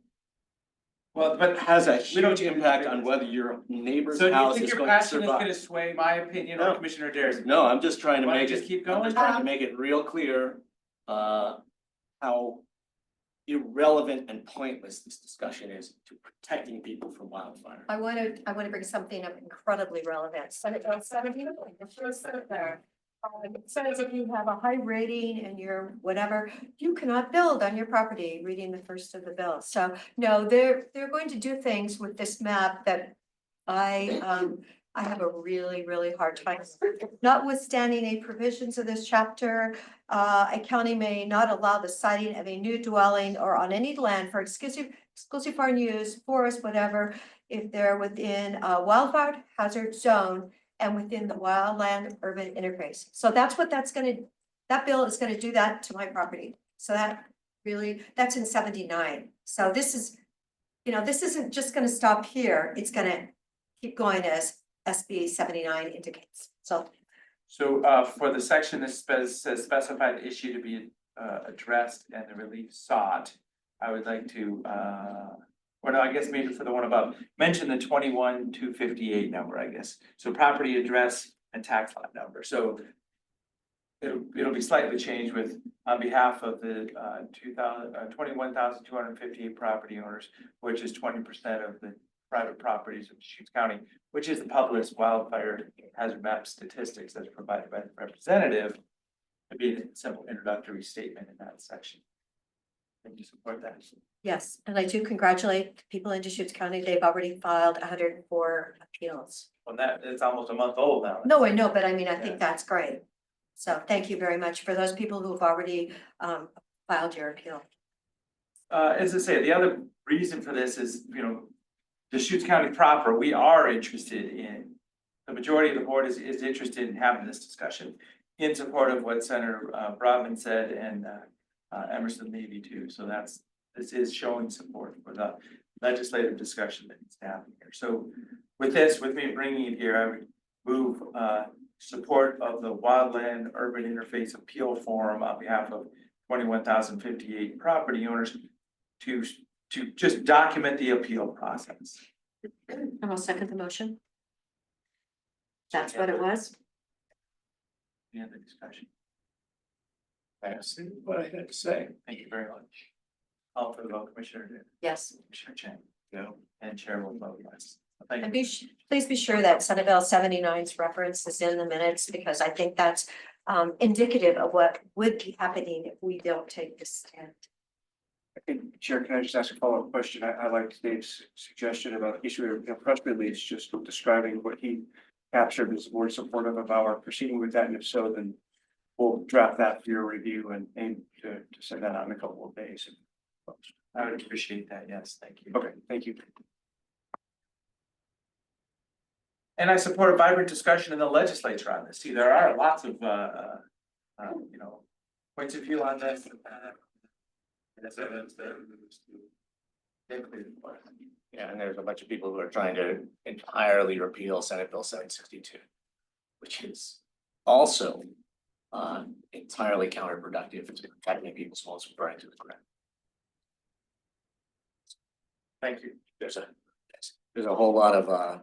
Well, but has a We don't huge impact on whether your neighbor's so do you house think is your going to passion is gonna survive. sway my opinion or No. Commissioner Dare's? No, I'm just trying to Why don't make you it, just keep I'm going? just trying to make it real clear, how irrelevant and pointless this discussion is to protecting people from wildfire. I wanna bring something up incredibly relevant. Senate Bill 70, the first set there. It says if you have a high rating and you're whatever, you cannot build on your property, reading the first of the bill. So, no, they're going to do things with this map that I have a really, really hard time. Notwithstanding a provisions of this chapter, a county may not allow the siting of a new dwelling or on any land for exclusive foreign use, forest, whatever, if they're within a wildfire hazard zone and within the wildland urban interface. So that's what that bill is gonna do that to my property. So that's in 79. So this is, this isn't just gonna stop here. It's gonna keep going as SB 79 indicates. So So for the section that says specified issue to be addressed and the relief sought, I would like to, or no, I guess maybe for the one above, mention the 21,258 number, I guess. So property address and tax lot number. So it'll be slightly changed with, on behalf of the 21,258 property owners, which is 20% of the private properties of Deschutes County, which is the published wildfire hazard map statistics as provided by the representative. It'd be a simple introductory statement in that section. Can you support that? yes, and I do congratulate people in Deschutes County. They've already filed 104 appeals. Well, it's almost a month old now. No, I know, but I mean, I Yeah. think that's great. So thank you very much for those people who've already filed your appeal. As I say, the other reason for this is, Deschutes County proper, we are interested in, the majority of the board is interested in having this discussion in support of what Senator Broadman said and Emerson Levy too. So this is showing support for the legislative discussion that needs to happen here. So with me bringing it here, I would move support of the Wildland Urban Interface Appeal Forum on behalf of 21,058 property owners to just document the appeal process. And I'll second the motion. That's what it was. Any other discussion? That's what I had to say. Thank you very much. Call for the vote, Commissioner Davis, Yes. Commissioner Chang. No. And Chair will vote yes. Thank And you. please be sure that Senate Bill 79's reference is in the minutes because I think that's indicative of what would be happening if we don't take this stand. I think, Chair, can I just ask a follow-up question? I like Dave's suggestion about issuing a press release, just describing what he captured as more supportive of our proceeding with that, and if so, then we'll draft that for your review and aim to send that out in a couple of days. I would appreciate that. Yes, thank you. Okay, thank you. And I support a vibrant discussion in the legislature on this. See, there are lots of, points of view on this. Yeah, and there's a bunch of people who are trying to entirely repeal Senate Bill 762, which is also entirely counterproductive to protecting people's homes from burning to the ground. Thank you. There's a whole lot of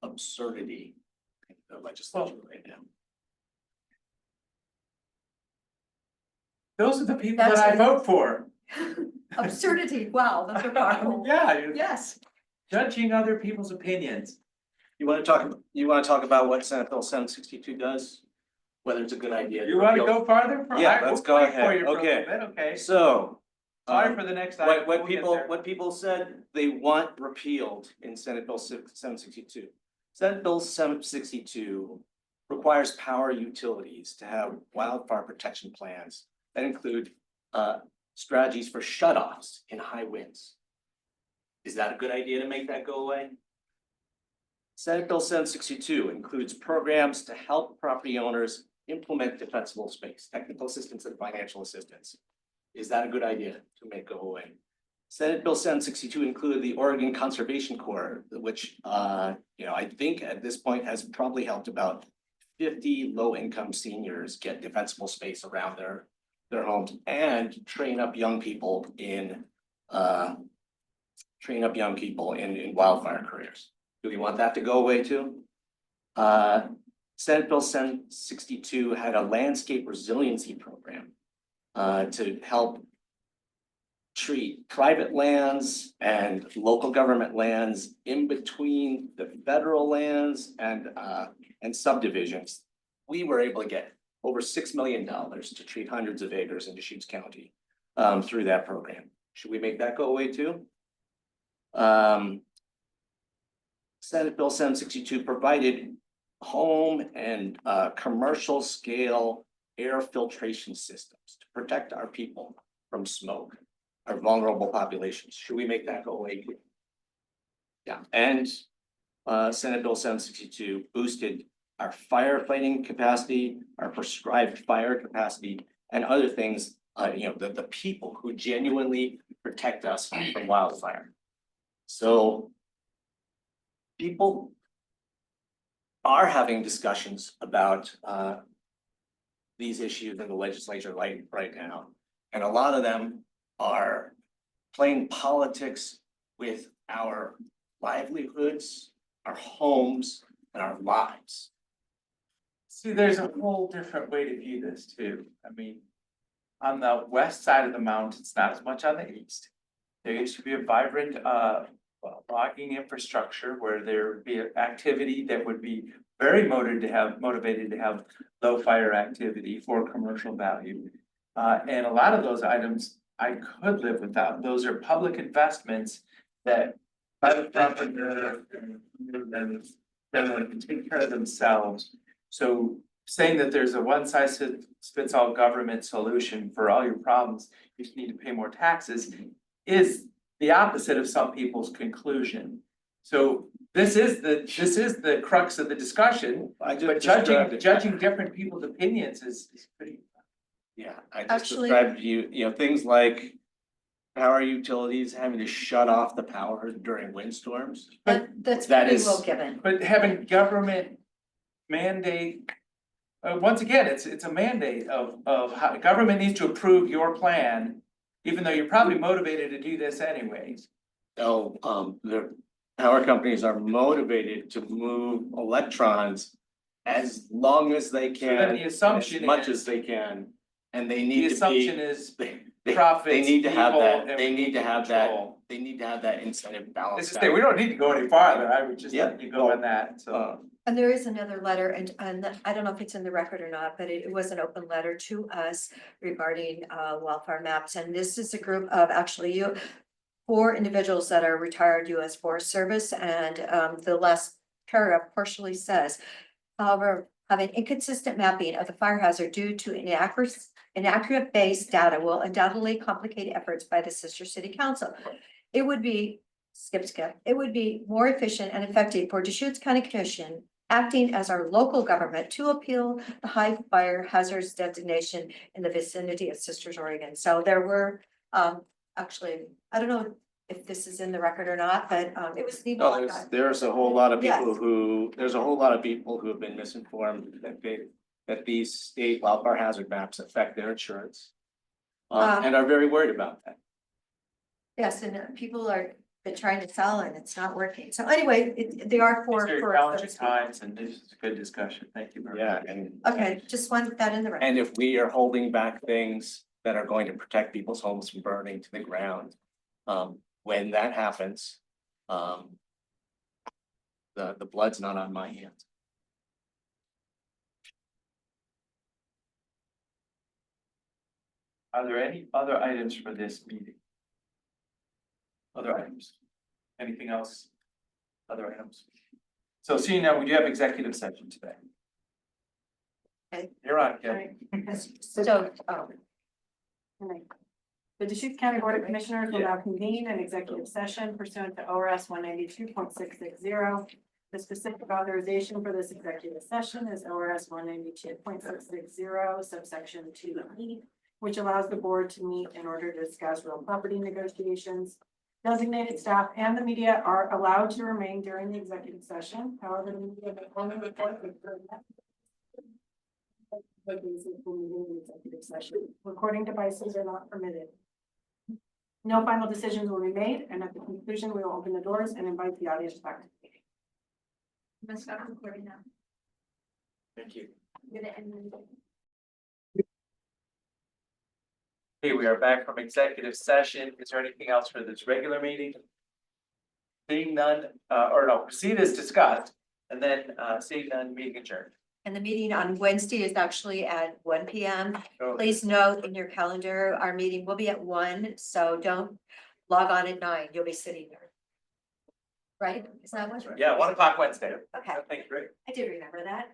absurdity in the legislature right now. Those are the people that That's I vote for. Absurdity, wow, those are powerful. Yeah, you're Yes. judging other people's opinions. You wanna talk about what Senate Bill 762 does? Whether it's a good idea. You wanna go farther? Yeah, We'll let's go wait for ahead. you for a Okay. little bit, Okay, So. sorry for the next item. What We'll get people, there. what people said they want repealed in Senate Bill 762. Senate Bill 762 requires power utilities to have wildfire protection plans that include strategies for shutoffs in high winds. Is that a good idea to make that go away? Senate Bill 762 includes programs to help property owners implement defensible space, technical assistance and financial assistance. Is that a good idea to make go away? Senate Bill 762 included the Oregon Conservation Corps, which, I think at this point has probably helped about 50 low-income seniors get defensible space around their homes and train up young people in wildfire careers. Do we want that to go away too? Senate Bill 762 had a landscape resiliency program to help treat private lands and local government lands in between the federal lands and subdivisions. We were able to get over $6 million to treat hundreds of acres in Deschutes County through that program. Should we make that go away too? Senate Bill 762 provided home and commercial scale air filtration systems to protect our people from smoke, our vulnerable populations. Should we make that go away? Yeah, and Senate Bill 762 boosted our firefighting capacity, our prescribed fire capacity, and other things, the people who genuinely protect us from wildfire. So people are having discussions about these issues in the legislature right now. And a lot of them are playing politics with our livelihoods, our homes, and our lives. See, there's a whole different way to view this too. I mean, on the west side of the mountains, not as much on the east. There used to be a vibrant logging infrastructure where there would be an activity that would be very motivated to have low fire activity for commercial value. And a lot of those items I could live without. Those are public investments that private property can take care of themselves. So saying that there's a one size fits all government solution for all your problems, you just need to pay more taxes, is the opposite of some people's conclusion. So this is the crux of the discussion, but judging different people's opinions is pretty. Yeah, I just Actually- described to you, things like power utilities having to shut off the power during windstorms. That's That pretty is- well given. But having government mandate, once again, it's a mandate of how government needs to approve your plan, even though you're probably motivated to do this anyways. So, the power companies are motivated to move electrons as long as they can, then the and assumption as much is- as they can, and they The need to assumption be. is They profits, need to have people, that, and they we need to have that, control. they need to have that incentive This balance. is, we don't need to go any farther, I would just Yeah. let you go on that, so. And there is another letter, and I don't know if it's in the record or not, but it was an open letter to us regarding wildfire maps. And this is a group of actually 4 individuals that are retired US Forest Service, and the last paragraph partially says, however, having inconsistent mapping of the fire hazard due to inaccurate base data will undoubtedly complicate efforts by the Sister City Council. It would be skip. It would be more efficient and effective for Deschutes County Commission acting as our local government to appeal the high fire hazards designation in the vicinity of Sisters, Oregon. So there were, actually, I don't know if this is in the record or not, but, it was the. No, there's a whole lot of people Yes. there's a whole lot of people who have been misinformed that these state wildfire hazard maps affect their insurance. And are very worried about that. Yes, and people are, been trying to sell and it's not working. So anyway, they are for. These are for- challenging times, and this is a good discussion, thank you very much. Yeah, and. Okay, just wanted that in the record. And if we are holding back things that are going to protect people's homes from burning to the ground, when that happens, the blood's not on my hands. Are there any other items for this meeting? Other items? Anything else? Other items? So seeing now, we do have executive session today. Okay. You're on, Kevin. So, The Deschutes County Board of Commissioners will now convene an executive session pursuant to ORS 192.660. The specific authorization for this executive session is ORS 192.660 subsection 2E. which allows the board to meet in order to discuss real property negotiations. Designated staff and the media are allowed to remain during the executive session. However, the media may only report the executive session. Recording devices are not permitted. No final decisions will be made, and at the conclusion, we will open the doors and invite the audience back to the meeting. I'm gonna stop recording now. Thank you. I'm gonna end the meeting. Okay, we are back from executive session. Is there anything else for this regular meeting? Seeing none, or no, proceed as discussed, and then, seeing none, meeting adjourned. And the meeting on Wednesday is actually at 1 p.m. So- Please note in your calendar, our meeting will be at 1, so don't log on at 9. You'll be sitting there. Right? Is that what? Yeah, 1 o'clock Wednesday. Okay, Thank you, great. I did remember that.